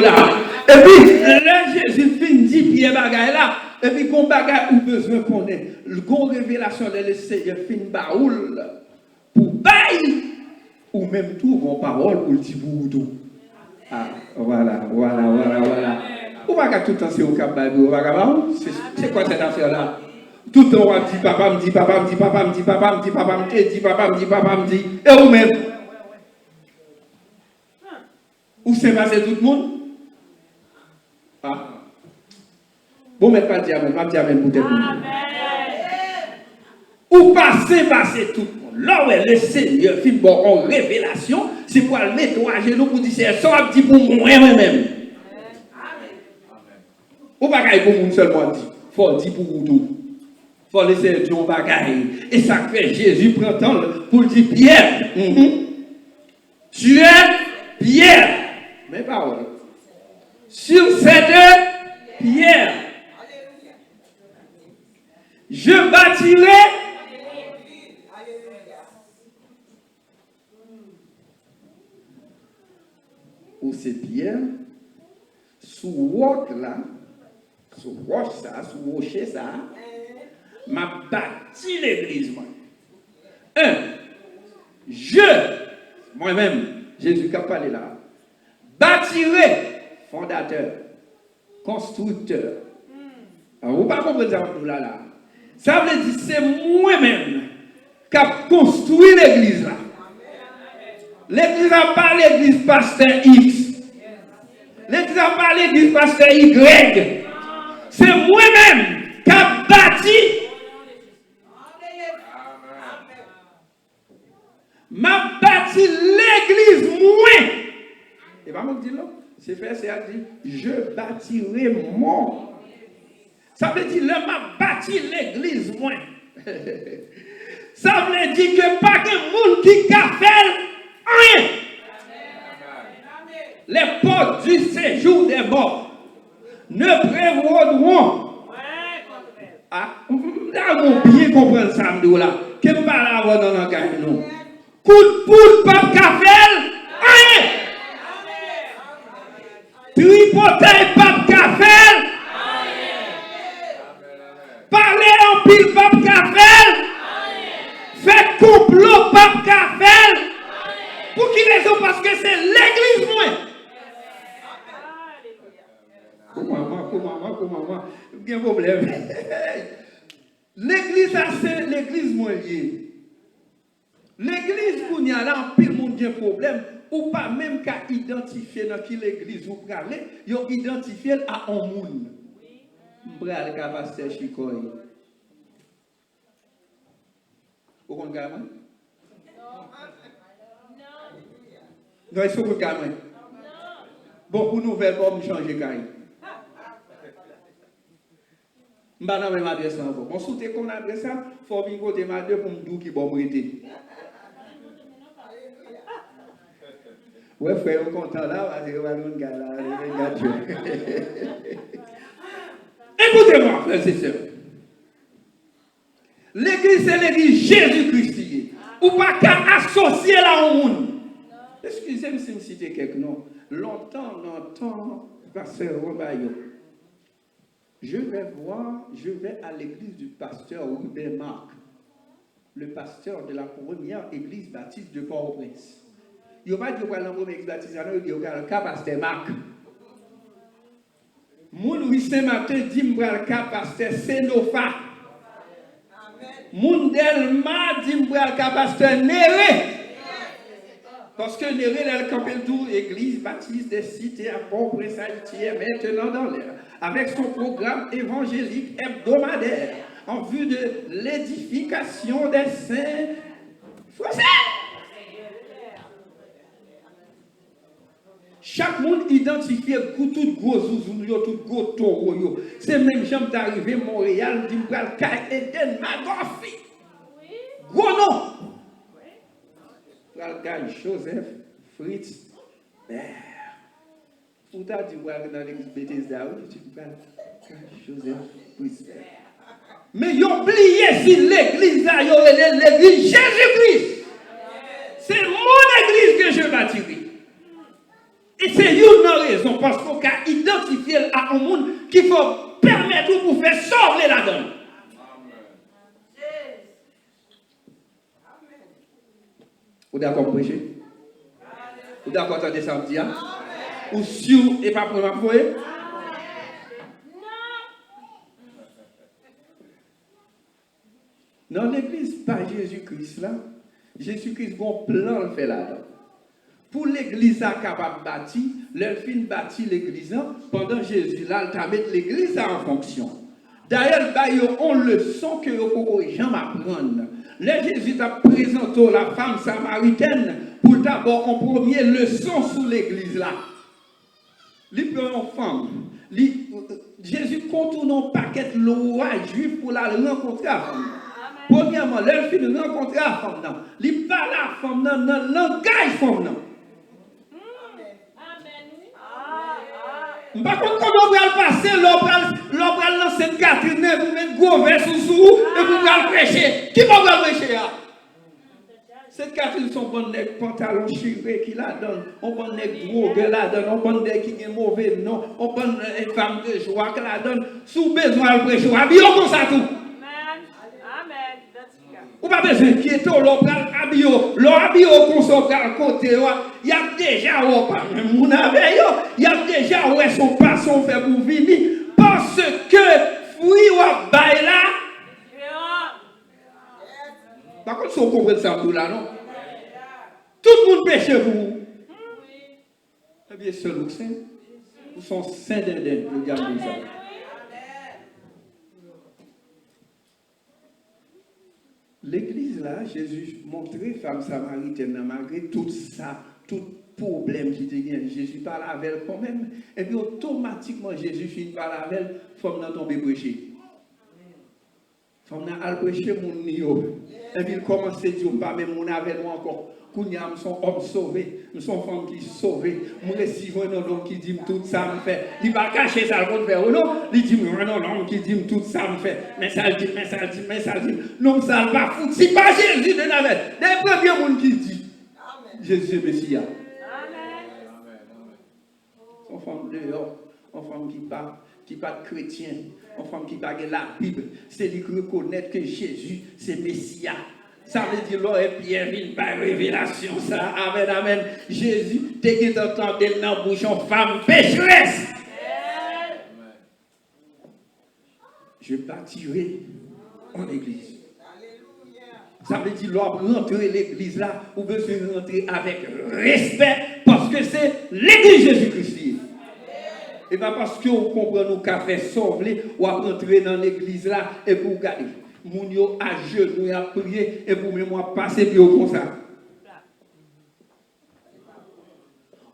là, et puis, là, Jésus fin dit, Pierre bagaille là, et puis, qu'on bagaille ou besoin qu'on ait, qu'on révélation de le Seigneur fin baoul, pour bailler, ou même tout, vos paroles pour le dire pour tout. Ah, voilà. Ou pas tout le temps c'est au cap Bible, c'est quoi cette affaire là? Tout le temps on dit papa me dit, papa me dit, papa me dit, papa me dit, papa me dit, papa me dit, papa me dit, et vous même? Ou c'est passé tout le monde? Ah. Bon, mais pas dire amen, pas dire amen pour tout le monde. Ou passer tout le monde. Là où le Seigneur fait bon en révélation, c'est pour le mettre à genoux pour dire c'est ça dit pour moi-même. Ou bagaille pour nous seulement dit. Faut dire pour vous tout. Faut laisser Dieu bagaille. Et ça fait Jésus prend temps pour dire Pierre. Tu es Pierre. Mes paroles. Sur cette pierre, je bâtirai. Ou c'est pierre, sous roc là, sous roche ça, sous rocher ça, m'a bâti l'église. Moi-même, Jésus qui a parlé là, bâtirai, fondateur, constructeur. Alors, vous ne pouvez pas comprendre ça là. Ça veut dire c'est moi-même qui a construit l'église là. L'église n'a pas l'église pasteur X. L'église n'a pas l'église pasteur Y. C'est moi-même qui a bâti. M'a bâti l'église moi. Et pas moi qui dis là. C'est fait, c'est à dire, je bâtirai mon. Ça veut dire, là, m'a bâti l'église moi. Ça veut dire que pas de monde qui a fait rien. Les portes du séjour des morts ne prévaudront. Ah, on bien comprendre ça, là. Que me parle avant dans la gagne, non. Coup de poule, pas de café, rien. Tripoter, pas de café. Parler en pile, pas de café. Faire complot, pas de café. Pour qui raison? Parce que c'est l'église, moi. Comment, il y a un problème. L'église, c'est l'église, moi, liée. L'église, qu'on y a là, en pile, monde, il y a un problème. Ou pas même qu'à identifier dans qui l'église vous parlez, ils ont identifié à un monde. M'bral ka pasteur Chikoy. Vous comprenez? Non, il faut que vous gagnez. Bon, pour nouvelle, pour me changer de caille. Je ne vais pas m'adresser encore. Bon, si vous qu'on adresse ça, il faut bien côté madame pour me dire qui bon m'arrêter. Ouais, frère, on content là, parce que on gars là, écoutez-moi, frères et sœurs. L'église, c'est l'église Jésus-Christ. Ou pas qu'à associer là au monde. Excusez-moi si je cite quelques noms. Longtemps, pasteur Romayo. Je vais à l'église du pasteur Ruben Marc, le pasteur de la première église baptiste de Port-au-Prince. Il n'y a pas dit que la première église baptiste, il y a le cas pasteur Marc. Moun oui Saint-Martin dit m'bral ka pasteur Sénopha. Moun Delma dit m'bral ka pasteur Néré. Parce que Néré elle campé tout église baptiste des cités à Port-au-Prince Haïti est maintenant dans l'air avec son programme évangélique hebdomadaire en vue de l'édification des saints français. Chaque monde identifie tout gros zouzou, tout gros taureau. C'est même gens d'arriver à Montréal, dit m'bral ka Eden Magofi. Gros nom. M'bral Joseph Fritz Ber. Ou t'as dit dans l'église Bethesda, tu m'bral Joseph Fritz Ber. Mais ils ont oublié si l'église a l'église Jésus-Christ. C'est mon église que je bâtirai. Et c'est une raison parce qu'on a identifié à un monde qu'il faut permettre pour faire sauver la donne. Vous d'accord prêcher? Vous d'accord entendre samedi? Ou sûr et pas pour ma foi? Dans l'église, pas Jésus-Christ là. Jésus-Christ a un plan le fait là-dedans. Pour l'église capable de bâtir, leur fin bâti l'église pendant Jésus là, il a mis l'église en fonction. D'ailleurs, ils ont une leçon que vous pouvez jamais apprendre. Là, Jésus a présenté la femme samaritaine pour d'abord en première leçon sur l'église là. Il prend une femme. Jésus contourne un paquet de lois juifs pour la rencontrer la femme. Premièrement, leur fin de rencontrer la femme. Il parle à la femme dans le langage femme. Par contre, comment on va le passer, l'on va lancer une Catherine, vous mettez gros verre sous et vous allez prêcher. Qui va le prêcher là? Cette Catherine, son bon nègre pantalon chiré qui la donne, on bon nègre gros que la donne, on bon nègre qui est mauvais nom, on bon femme de joie que la donne, sous besoin de prêcher. Habillons comme ça tout. Amen. Ou pas besoin d'inquiéter, l'on prend habillons, l'on habillons comme ça à côté, il y a déjà, mon avait, il y a déjà, ouais, son passion fait pour venir, parce que, fruit ou bail là, par contre, si on comprend ça tout là, non? Tout le monde péché vous. Eh bien, seul ou saint, vous sont saints d'Éden, regardez ça. L'église là, Jésus montrait femme samaritaine, malgré tout ça, tout problème qui était gagné, Jésus parle avec elle quand même, et puis automatiquement Jésus finit par la avec elle, femme n'a tombé prêcher. Femme n'a prêché mon nio, et puis il commence à dire, pas même mon avec nous encore. Nous sommes hommes sauvés, nous sommes femmes qui sont sauvées. Nous recevons un homme qui dit tout ça me fait. Il ne va pas cacher ça le faire ou non. Il dit un homme qui dit tout ça me fait. Mais ça le dit, mais ça le dit, mais ça le dit. Non, ça ne va pas foutre. Si pas Jésus de Nazareth, les premiers monde qui dit Jésus est Messia. Une femme dehors, une femme qui pas de chrétien, une femme qui pas de la Bible, c'est lui qui reconnaît que Jésus c'est Messia. Ça veut dire l'eau et Pierre vient par révélation. Ça, amen, amen. Jésus, t'es qui entendu dans la bouche en femme pécheresse. Je bâtirai en église. Ça veut dire l'on rentrer l'église là, ou besoin rentrer avec respect, parce que c'est l'église Jésus-Christ. Et pas parce que vous comprenez nous qu'a fait sauver, ou à rentrer dans l'église là, et pour regarder. Moun yo à genoux à prier et pour moi passer bio comme ça.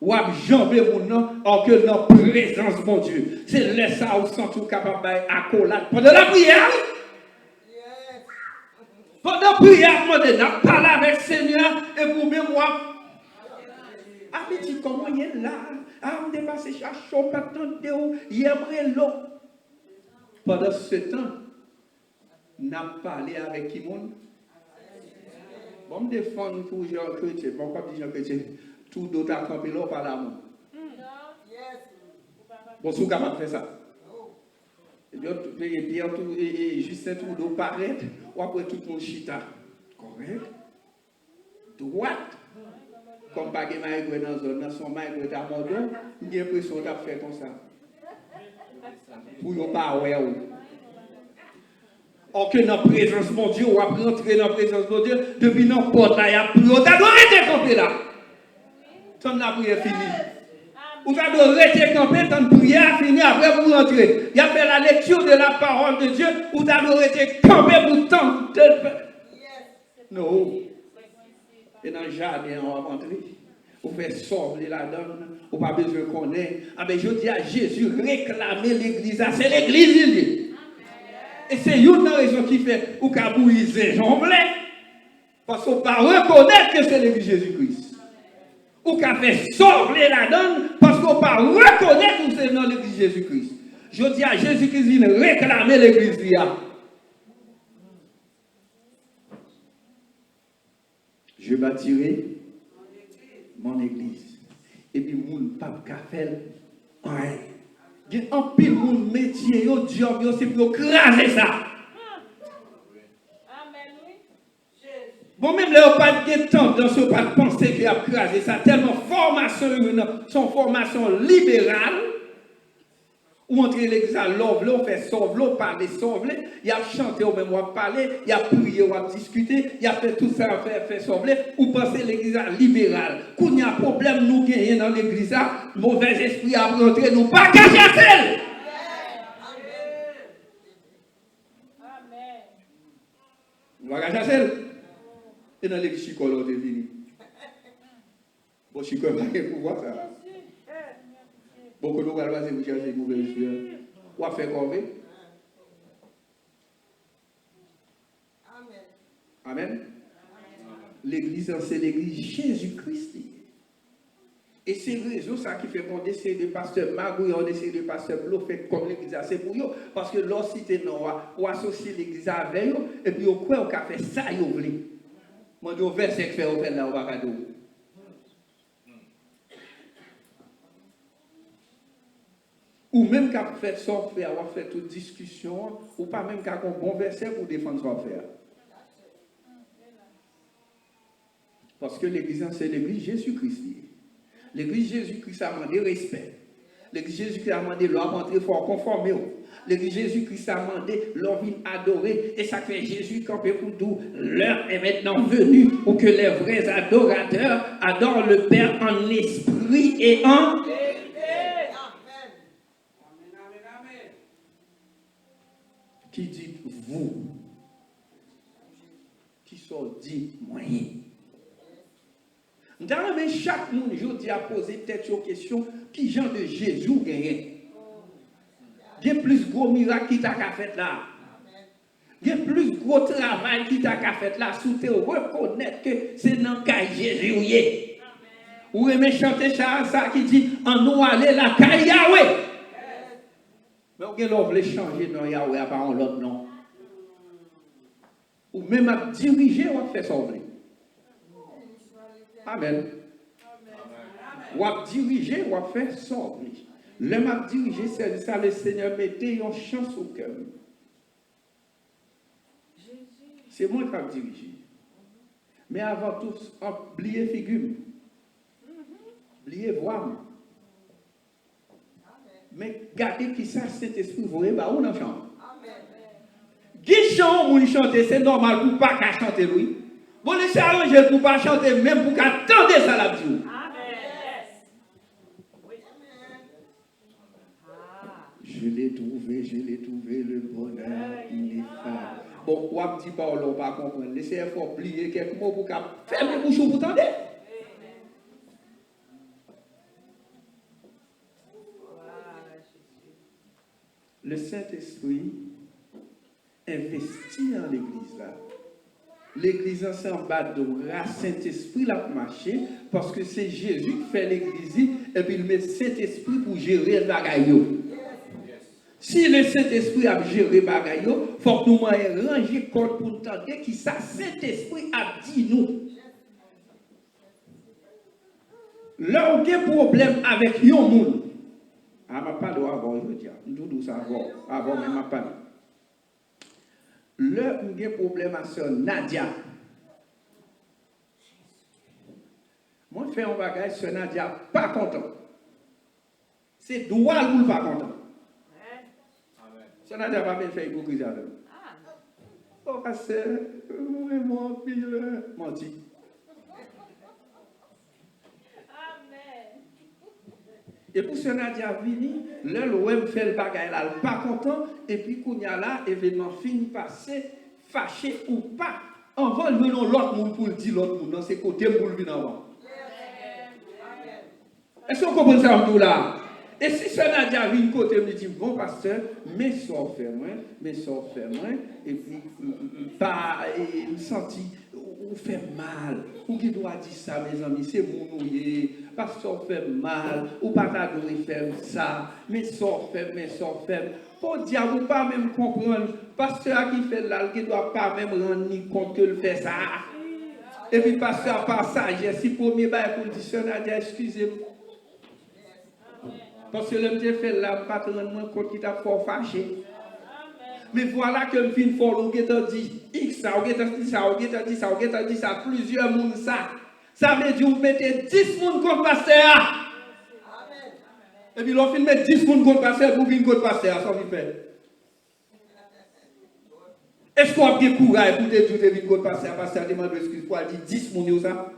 Ou à jamber mon nom en que dans présence mon Dieu. C'est laisse ça ou sans tout capable accolade pendant la prière. Pendant la prière, on parle avec le Seigneur et pour moi. Ah mais tu comment il est là? Ah on dépasse chaud maintenant il aimerait l'eau. Pendant ce temps n'a parlé avec qui monde? Bon, me défendre pour Jean chrétien. Bon, pas dire Jean chrétien. Tout d'autres à camper là par l'amour. Bon, si vous capable de faire ça. Et bien, juste un tour d'eau paraître, ou après tout le monde chita. Correct? Droite. Comme pas que maïgoué dans son maïgoué à mon dos, j'ai l'impression de faire comme ça. Pour ne pas avoir. Or que dans la présence de mon Dieu, ou après rentrer dans la présence de mon Dieu, depuis dans la porte là, il y a plus. On doit rester campé là. Tant la prière finie. On doit rester campé, tant la prière finie, après vous rentrez. Il y a fait la lecture de la parole de Dieu, on doit rester campé pour tant de. Non. Et dans le jardin, on va rentrer. On fait sortir la donne, on n'a pas besoin de connaître. Ah ben je dis à Jésus, réclamer l'église, c'est l'église, il dit. Et c'est une raison qui fait ou cabouiser jambes parce qu'on ne peut pas reconnaître que c'est l'église Jésus-Christ. Ou qu'a fait sortir la donne parce qu'on ne peut pas reconnaître que c'est dans l'église Jésus-Christ. Je dis à Jésus-Christ, il réclamer l'église. Je bâtirai mon église. Et puis, mon pape qu'a fait rien. Il y a un pile de métier, un job, c'est pour craser ça. Bon, même là, on n'a pas de temps dans ce pas de penser qu'il a crasé ça. Tellement formation, son formation libérale, ou entre l'église à l'ouvre, on fait sauver, on parle sauver, il a chanté, on même parler, il a prié, on a discuté, il a fait tout ça, fait sauver, ou penser l'église libérale. Quand il y a un problème, nous gagnons dans l'église, mauvais esprit à rentrer, nous pas cacher celle. Nous pas cacher celle. Et dans l'église, Chico, on est venu. Bon, Chico, il n'a pas de pouvoir ça. Beaucoup de gens vont chercher une nouvelle vie. Ou à faire corvée. Amen. L'église, c'est l'église Jésus-Christ. Et c'est raison ça qui fait qu'on décide de pasteur Magouille, on décide de pasteur Blo, fait comme l'église, c'est pour eux. Parce que lorsque c'était non, on associe l'église avec eux, et puis on croit qu'on a fait ça, ils ont voulu. Moi, je vais faire faire au fait là, au Bacado. Ou même qu'à faire son frère, ou à faire toute discussion, ou pas même qu'à un bon verset pour défendre son frère. Parce que l'église, c'est l'église Jésus-Christ. L'église Jésus-Christ a demandé respect. L'église Jésus-Christ a demandé, leur entrer fort conformé. L'église Jésus-Christ a demandé, leur vie adorer. Et ça fait Jésus campé pour tout. L'heure est maintenant venue pour que les vrais adorateurs adorent le Père en esprit et en vérité. Qui dit vous? Qui sont dit moyen? Dans le chaque monde, je dis à poser peut-être une question, qui genre de Jésus gagne? Il y a plus gros miracle qui t'a fait là. Il y a plus gros travail qui t'a fait là. Sous te reconnaître que c'est dans le cas Jésus. Ou aimez chanter ça qui dit en nous aller la caille Yahweh. Mais on veut changer dans Yahweh à part l'autre nom. Ou même à diriger, on fait ça. Amen. Ou à diriger, on fait ça. L'homme à diriger, c'est ça, le Seigneur mettait une chance au cœur. C'est moi qui ai dirigé. Mais avant tout, oubliez figure. Oubliez voix. Mais gardez qui ça, cet esprit, vous voyez, bah, on en chante. Qui chante, on chante, c'est normal pour ne pas chanter, lui. Bon, laissez arranger pour ne pas chanter, même pour qu'attendre ça la vie. Je l'ai trouvé, le bonheur ineffable. Bon, on ne dit pas, on ne va pas comprendre. Laissez faut oublier quelques mots pour faire mes bouchons pour tendre. Le Saint-Esprit investit dans l'église là. L'église en bas de la Saint-Esprit l'a marché parce que c'est Jésus qui fait l'église et puis il met le Saint-Esprit pour gérer le bagaille. Si le Saint-Esprit a géré le bagaille, il faut que nous ranger compte pour entendre qui ça Saint-Esprit a dit nous. Là où il y a un problème avec un monde, je ne pas avant, je veux dire, nous ça avant même pas. Là où il y a un problème avec sœur Nadia. Moi, je fais un bagage, sœur Nadia, pas content. C'est droit ou pas content. Sœur Nadia va faire hypocrisie avec. Oh, pasteur, vraiment, pile, menti. Et pour ce Nadia vini, le web fait le bagage là, pas content, et puis qu'on y a là, événement fini passé, fâché ou pas, on va le venir l'autre monde pour le dire l'autre monde, dans ses côtés pour le venir avant. Est-ce qu'on comprend ça en tout là? Et si ce Nadia vient côté, me dit, bon pasteur, mais ça fait moins, et puis, pas, et me sentit, ou fait mal, ou qui doit dire ça, mes amis, c'est mon nouillé. Pasteur fait mal, ou pas d'adorer faire ça, mais ça fait. Pour dire, vous pas même comprendre, pasteur qui fait là, qui ne doit pas même rendre ni compte que le fait ça. Et puis pasteur par sagesse, si premier bail pour dire, Nadia, excusez-moi. Parce que l'homme qui fait là, pas rendre moins compte qu'il t'a fort fâché. Mais voilà que le film fort, on a dit X, ça, on a dit ça, plusieurs monde ça. Ça veut dire que vous mettez 10 personnes contre pasteur. Et puis l'on filme 10 personnes contre pasteur pour venir contre pasteur. Ça vous fait. Est-ce qu'on a bien courage pour dire tout le monde contre pasteur? Pasteur demande excuse pour dire 10 personnes ça.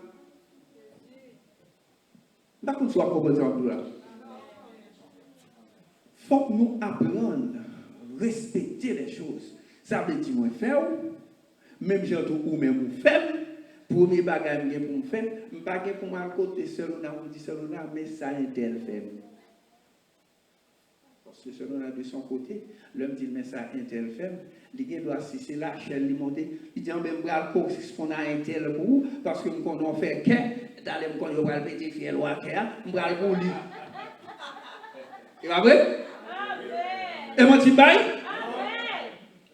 Pas qu'on soit proposé en tout là. Il faut que nous apprenions à respecter les choses. Ça veut dire moi faire, même j'ai ou même vous faire. Premier bagage pour me faire, je ne pas pour moi côté Selona, on dit Selona, mais ça intel fait. Parce que Selona de son côté, l'homme dit mais ça intel fait, il doit si c'est la chaîne lui monter, il dit même bral ce qu'on a intel pour vous parce que quand on fait que d'aller quand on va le petit fiel ou à que bral pour lui. C'est pas vrai? Et moi dis bye.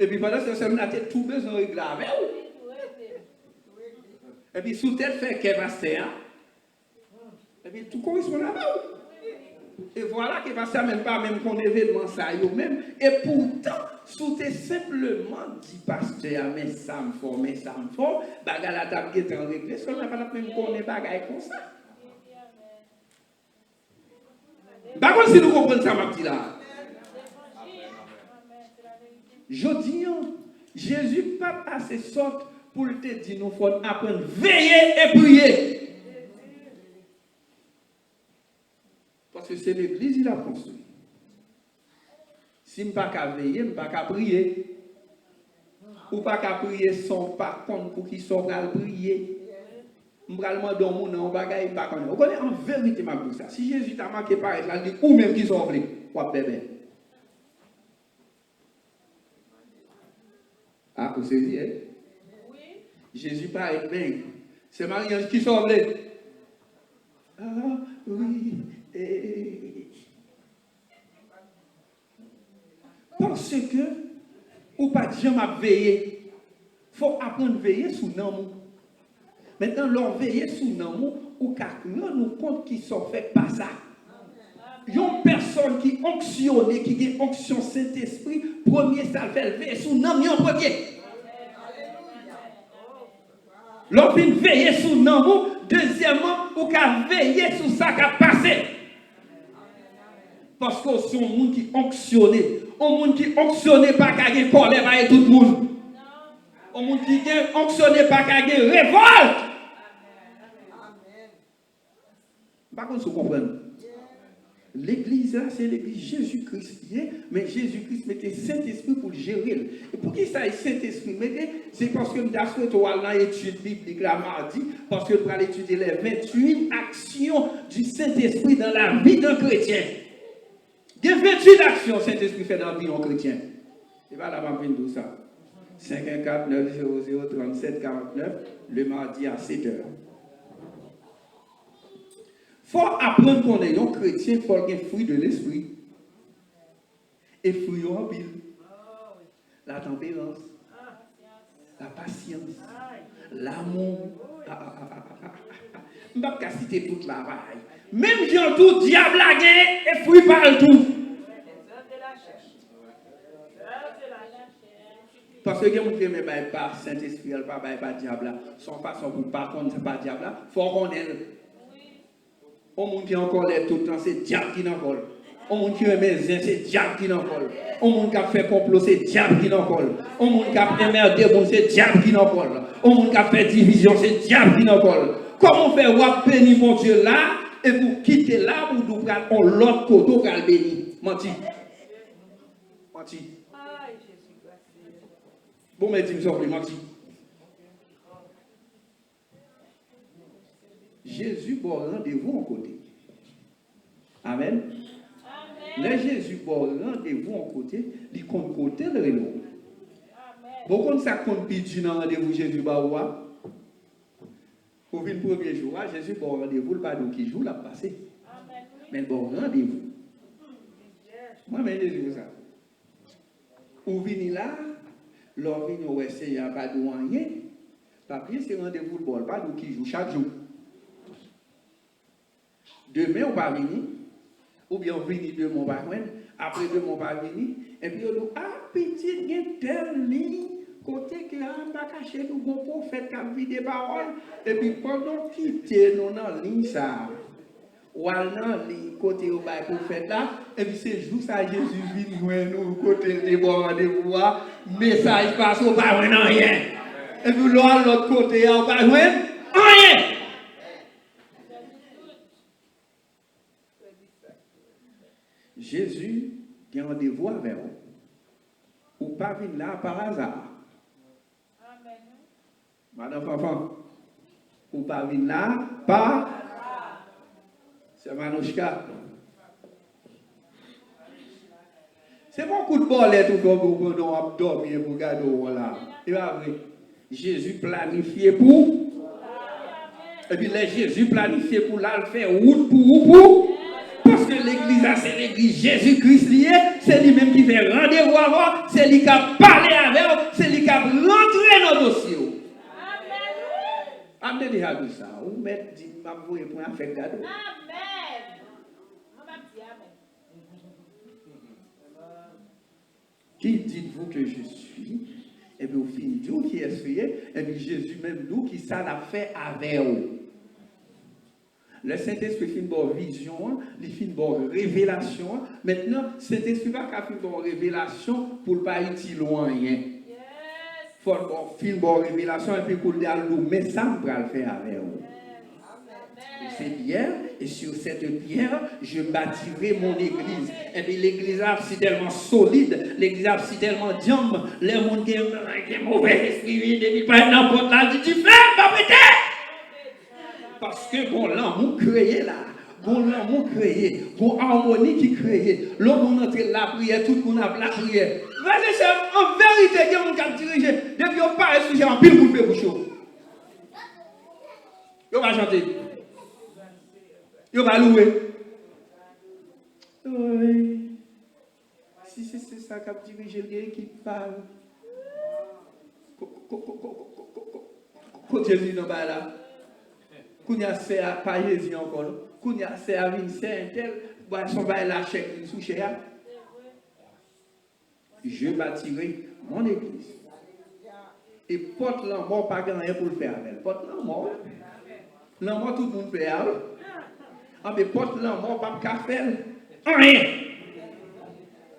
Et puis pendant ce Selona a tout besoin de régler avec vous. Et puis, sous tête fait qu'elle va se faire. Et puis, tout correspond là-bas. Et voilà qu'il va se même pas même qu'on événement ça même. Et pourtant, sous tête simplement dit pasteur, mais ça me faut, bagarre la table qui est en réglé, ça n'a pas même qu'on est bagaille comme ça. Par contre, si nous comprenons ça, ma petite là. Je dis, Jésus pas assez sorte pour te dire, nous faut apprendre, veiller et prier. Parce que c'est l'église qui l'a construit. Si je ne peux pas veiller, je ne peux pas prier. Ou pas qu'à prier sans par contre pour qu'ils soient à prier. Je vais demander mon nom, bagaille pas connaître. Vous connaissez en vérité ma ça. Si Jésus t'a marqué par exemple, il dit ou même qu'ils sont appelés, quoi bébé. Ah, vous savez, hein? Oui. Jésus pas être bien. C'est Marie-Ange qui sont appelés. Ah, oui. Parce que, ou pas de gens à veiller. Il faut apprendre à veiller sous nous. Maintenant, leur veiller sous nous, ou qu'à nous compte qui sont faits par ça. Il y a une personne qui est onctionnée, qui a onction Saint-Esprit, premier, ça fait veiller sous nous, en premier. L'on vient veiller sous nous, deuxièmement, ou qu'à veiller sous ça qui a passé. Parce que c'est un monde qui est onctionné. Un monde qui est onctionné par qu'à gagner colère avec tout le monde. Un monde qui est onctionné par qu'à gagner révolte. Par contre, vous comprenez. L'église là, c'est l'église Jésus-Christ. Mais Jésus-Christ mettait Saint-Esprit pour le gérer. Et pour qui ça est Saint-Esprit mettait? C'est parce que nous avons fait une étude biblique la mardi, parce que nous allons étudier les 28 actions du Saint-Esprit dans la vie d'un chrétien. Il y a 28 actions que Saint-Esprit fait dans la vie d'un chrétien. Et voilà, je vais vous dire ça. 514 900 37 49, le mardi à 7h. Il faut apprendre qu'on est un chrétien, il faut avoir un fruit de l'esprit. Et fruit en pile. La tempérance, la patience, l'amour. Je ne vais pas citer toute la vaille. Même j'ai tout, diable a gagné et fruit par tout. Parce que quelqu'un qui ne met pas Saint-Esprit, pas diable, son façon pour pas contre pas diable, il faut qu'on ait. On monde qui encore l'air tout le temps, c'est diable qui n'en colle. On monde qui aime les c'est diable qui n'en colle. On monde qui a fait complot, c'est diable qui n'en colle. On monde qui a émerdé, c'est diable qui n'en colle. On monde qui a fait division, c'est diable qui n'en colle. Comment faire wap béni mon Dieu là, et pour quitter là, pour nous prendre l'autre côté, pour le bénir. Menti. Menti. Bon, mais dis-moi, menti. Jésus va rendez-vous en côté. Amen. Mais Jésus va rendez-vous en côté, il compte côté le renom. Pourquoi ça compte pitié dans rendez-vous Jésus va voir? Pour le premier jour, Jésus va rendez-vous, le pas de qui joue, l'a passé. Mais bon rendez-vous. Moi, mais Jésus, ça. Ou venir là, l'on vient au essai, il n'y a pas de rien. Papier, c'est rendez-vous le bol, pas de qui joue chaque jour. Demain, on va venir, ou bien on va venir demain, on va venir, après demain, on va venir, et puis on dit, ah, petit, il y a telle ligne, côté que on va cacher nous, bon prophète qui a vu des paroles, et puis pendant quitter nous dans la ligne, ça, ou dans la ligne, côté où va prophète là, et puis c'est juste ça, Jésus vient nous, côté des bons rendez-vous, message passe, on va voir rien. Et puis l'autre côté, on va voir rien. Jésus a rendez-vous avec vous. Ou pas venir là par hasard. Amen. Madame Papa, ou pas venir là par hasard. C'est Manouchka. C'est mon coup de bolette tout comme vous pouvez dormir pour garder là. Et après, Jésus planifié pour. Et puis là, Jésus planifié pour là, le faire route pour. Parce que l'église, c'est l'église Jésus-Christ lié, c'est lui-même qui fait rendez-vous avec, c'est lui qui a parlé avec, c'est lui qui a rentré dans le dossier. Amen. Amen. Déjà tout ça. Vous mettez, dit, ma voix pour un faire cadeau. Amen. Qui dites-vous que je suis? Et puis, au fin du jour, qui est-ce qui est? Et puis, Jésus même nous, qui ça l'a fait avec vous. Le Saint-Esprit fait une bonne vision, il fait une bonne révélation. Maintenant, Saint-Esprit va faire une bonne révélation pour ne pas être loin. Il faut faire une bonne révélation et puis pour le dire, mais ça, on va le faire avec vous. C'est pierre, et sur cette pierre, je bâtirai mon église. Et puis l'église là, c'est tellement solide, l'église là, c'est tellement diamant, les gens qui ont mauvais esprit, depuis pas n'importe là, dit tu fais, pas prêter. Parce que bon, l'amour créé là, bon, l'amour créé, bon, harmonie qui créé, l'homme on entre la prière, tout le monde a la prière. Vas-y, c'est en vérité, il y a un qui dirige, depuis on parle sujet en pile pour le faire chaud. On va chanter. Yo va louer. Oui. Si c'est ça qui a dirigé l'équipe parle. Quand Jésus n'a pas là. Quand il y a c'est pas Jésus encore. Quand il y a c'est à Vincent tel, son va la chèque sous cher. Je bâtirai mon église. Et porte l'amour pas rien pour le faire avec. Porte l'amour. L'amour tout le monde fait avec. Ah, mais porte l'amour, pas de café. Rien.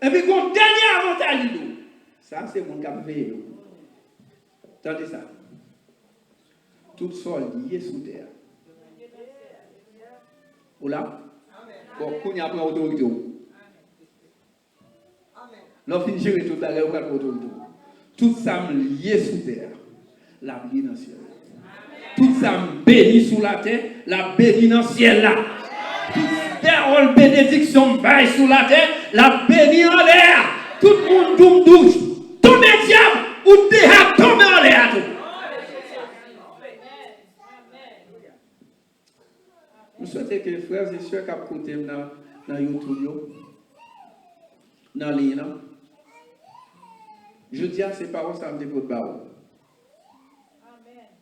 Et puis, qu'on dernier avantage, ça, c'est mon café. Attendez ça. Tout sol lié sous terre. Ou là? Bon, qu'on y a pas autorité. L'on finit de gérer tout à l'heure, on va autorité. Tout ça lié sous terre. La béni dans le ciel. Tout ça béni sous la terre, la béni dans le ciel là. Toute bénédiction baille sous la terre, la béni en l'air. Tout le monde doum douche. Tout le diable ou déjà tombé en l'air. Je souhaite que les frères et sœurs qui ont écouté dans YouTube, dans l'île, je dis à ces paroles, ça me dépose pas.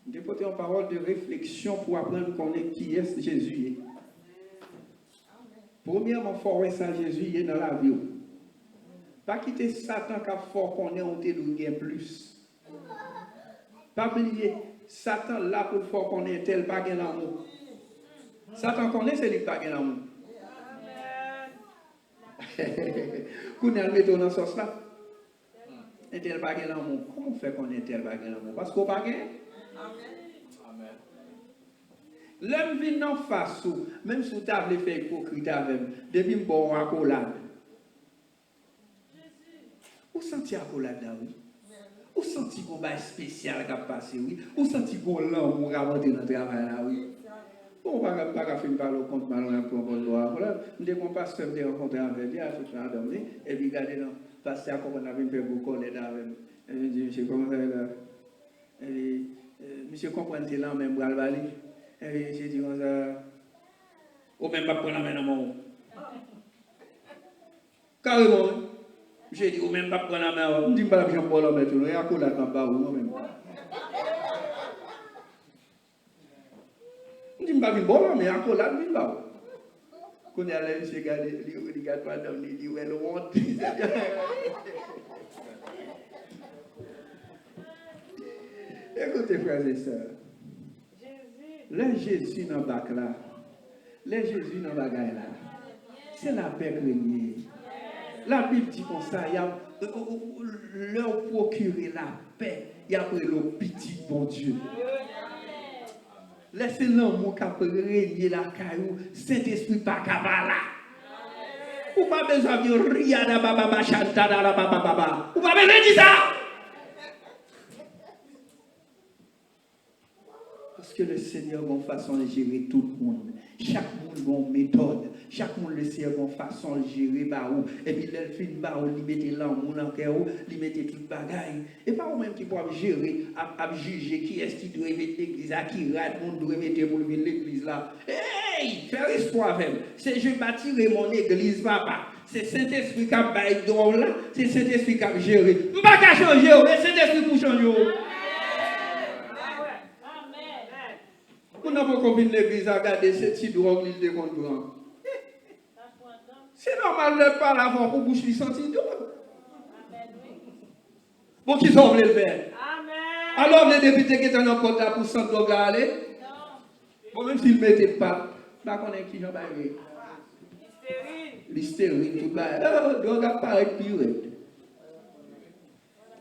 Dépoter une parole de réflexion pour apprendre à connaître qui est Jésus. Premièrement, il faut voir ça Jésus est dans la vie. Pas quitter Satan qui a fort qu'on ait honte de gagner plus. Pas oublier, Satan là pour fort qu'on ait tel pas gagner l'amour. Satan connaît c'est lui pas gagner l'amour. Qu'on a le mettre dans ce sens là. Et tel pas gagner l'amour. Comment fait qu'on ait tel pas gagner l'amour? Parce qu'on pas gagner. Amen. L'homme vient en face, même si tu as fait hypocrite avec, depuis un bon accolade. Où senti accolade là, oui? Où senti qu'on va spécial qui a passé, oui? Où senti qu'on l'amour a monté dans le travail là, oui? Bon, on va pas faire parler au compte malin pour un droit. Dès qu'on passe, je me rencontre avec lui, je suis endormi, et puis regardez, parce que on avait fait beaucoup d'aide avec lui. Et je me dis, monsieur, comment ça va? Monsieur comprend c'est là même bras le balai. Et j'ai dit comme ça. Ou même pas prendre la main dans mon. Carrément. J'ai dit ou même pas prendre la main. Je dis pas la jambe pour la mettre. Il y a quoi là dans bas ou même. Je dis pas une bonne mais il y a quoi là dans bas. Quand il y a là monsieur regarde il regarde pas dans il dit où elle honte. Écoutez, frères et sœurs. Le Jésus dans le bac là, le Jésus dans le bagaille là, c'est la paix régnée. La Bible dit comme ça, il y a leur procurer la paix, il y a le petit bon Dieu. Laissez l'amour qui a régné la caillou, Saint-Esprit pas kabala. Ou pas besoin de rien à baba chantada la baba. Ou pas besoin de ça. Parce que le Seigneur a une façon de gérer tout le monde. Chaque monde a une méthode. Chaque monde le Seigneur a une façon de gérer. Et puis, le film, il met l'amour dans le cœur, il met tout le bagaille. Et pas vous-même qui pouvez gérer, à juger qui est-ce qui doit mettre l'église, à qui rate, monde doit mettre pour l'église là. Hey, faire espoir avec. C'est je bâtirai mon église, papa. C'est Saint-Esprit qui a baillé dans là. C'est Saint-Esprit qui a géré. Je ne vais pas changer, mais Saint-Esprit pour changer. On n'a pas compris l'église à regarder cette petite drogue l'île de Gondouan. C'est normal de ne pas l'avoir pour boucher les sentir drogue. Bon, qui sont le faire? Alors, les députés qui étaient dans le porte là pour 100 drogue là aller? Bon, même s'ils ne mettaient pas, Pas qu'on est qui j'en parle. L'hystérine, tout ça. Donc, apparaît pire.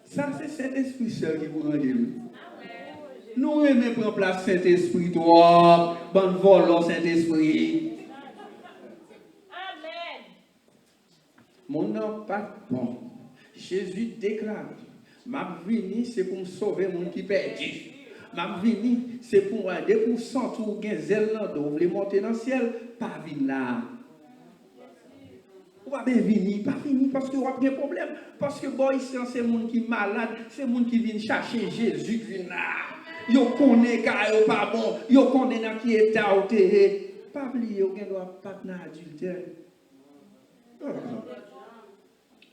Ça, c'est Saint-Esprit seul qui vous rend lui. Nous aimons prendre place Saint-Esprit, toi, bon volant Saint-Esprit. Amen. Mon nom pas bon. Jésus déclare, ma venue c'est pour me sauver mon qui perdu. Ma venue c'est pour aider pour sentir ou gain zèle là, vous voulez monter dans le ciel, pas venir là. Ou pas bien venir, pas venir parce que vous avez un problème. Parce que bon, ici, c'est monde qui est malade, c'est monde qui vient chercher Jésus qui vient là. Yo connaît car yo pas bon, yo connaît dans qui état ou t'es. Pas oublier, vous doit pas dans adultère.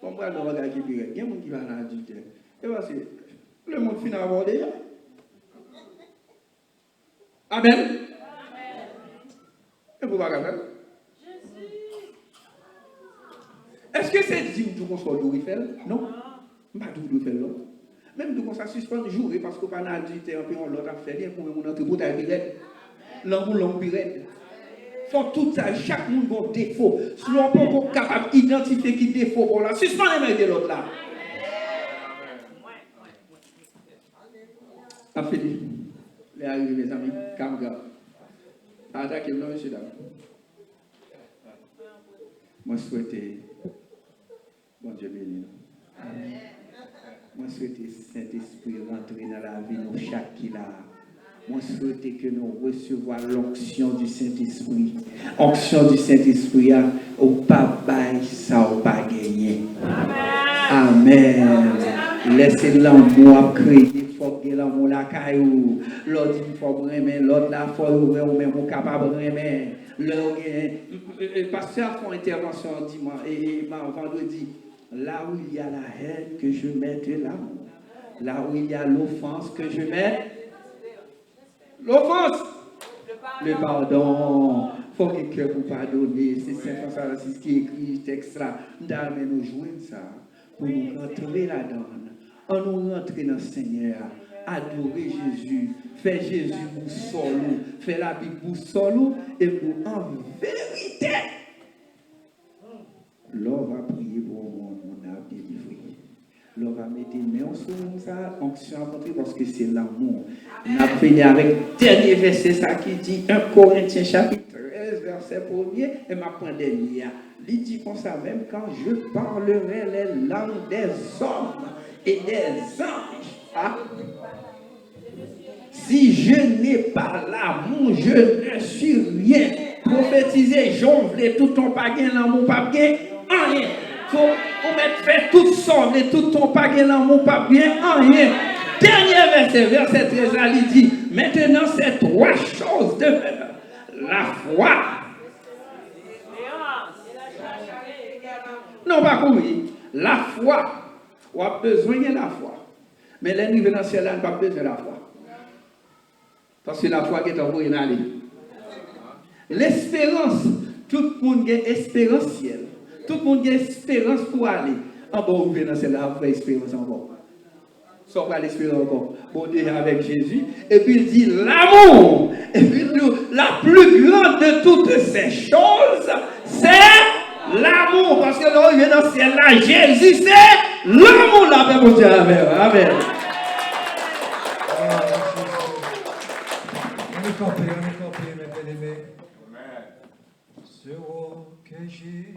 On va le regarder qui pire. Il y a des gens qui va dans adultère. Et voici, le monde finit à aborder. Amen. Et vous va faire? Est-ce que c'est dit que vous soit doué faire? Non. Pas doué faire là. Même de ça suspend jouer parce que pas dans adultère, puis on l'autre fait bien pour mon entre pour ta pirate. L'angoulon pirate. Faut tout ça, chaque monde a un défaut. Si on peut pas capable d'identifier qui défaut pour là, suspendez de l'autre là. A fini. Les arrivés, mes amis, Kamga. Attaquez le nom, monsieur dame. Moi, souhaite, bon Dieu béni. Moi, souhaite Saint-Esprit rentrer dans la vie de chaque qui là. Moi, souhaite que nous recevions l'onction du Saint-Esprit. Onction du Saint-Esprit, au papa, ça au pas gagné. Amen. Laissez l'amour créer. Il faut que l'amour la caillou. L'autre, il faut vraiment. L'autre, là, il faut ouvrir ou même capable de vraiment. Le pasteur fait une intervention dimanche et vendredi. Là où il y a la haine, que je mette l'amour. Là où il y a l'offense, que je mette l'offense. Le pardon. Il faut que cœur pour pardonner. C'est Saint François d'Assise qui écrit ce texte-là. Nous nous jouons ça pour nous rentrer là-dedans. En nous rentrer dans le Seigneur. Adorer Jésus. Faire Jésus pour solo. Faire la Bible pour solo. Et pour en vérité. L'homme va prier pour le monde. On a délivré. L'on va mettre une main sur ça, onction à montrer parce que c'est l'amour. On a fini avec le dernier verset, ça qui dit 1 Corinthiens chapitre 13, verset 1er, et ma point dernier. Il dit comme ça, même quand je parlerai les langues des hommes et des anges. Ah. Si je n'ai pas l'amour, je ne suis rien. Prophétiser, jonfler, tout ton paquet, l'amour, pas bien, rien. Faut mettre faire toute sorte et tout ton paquet l'amour pas bien rien. Dernier verset 13, il dit, maintenant ces trois choses demeurent. La foi. Non, pas comme la foi. On a besoin de la foi. Mais les niveaux dans le ciel, on n'a pas besoin de la foi. Parce que la foi qui est envoyée dans l'aller. L'espérance, tout le monde a espérance. Tout le monde a espérance pour aller. En bas, vous venez dans celle-là, vous avez espérance encore. Sans pas l'espérance encore. Bon, déjà avec Jésus. Et puis il dit l'amour. Et puis la plus grande de toutes ces choses, c'est l'amour. Parce que là, il vient dans celle-là, Jésus, c'est l'amour. La paix, mon Dieu. Amen. On est campé, mes bien-aimés. Ce que Jésus.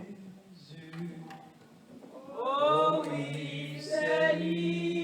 Oh oui, c'est lui.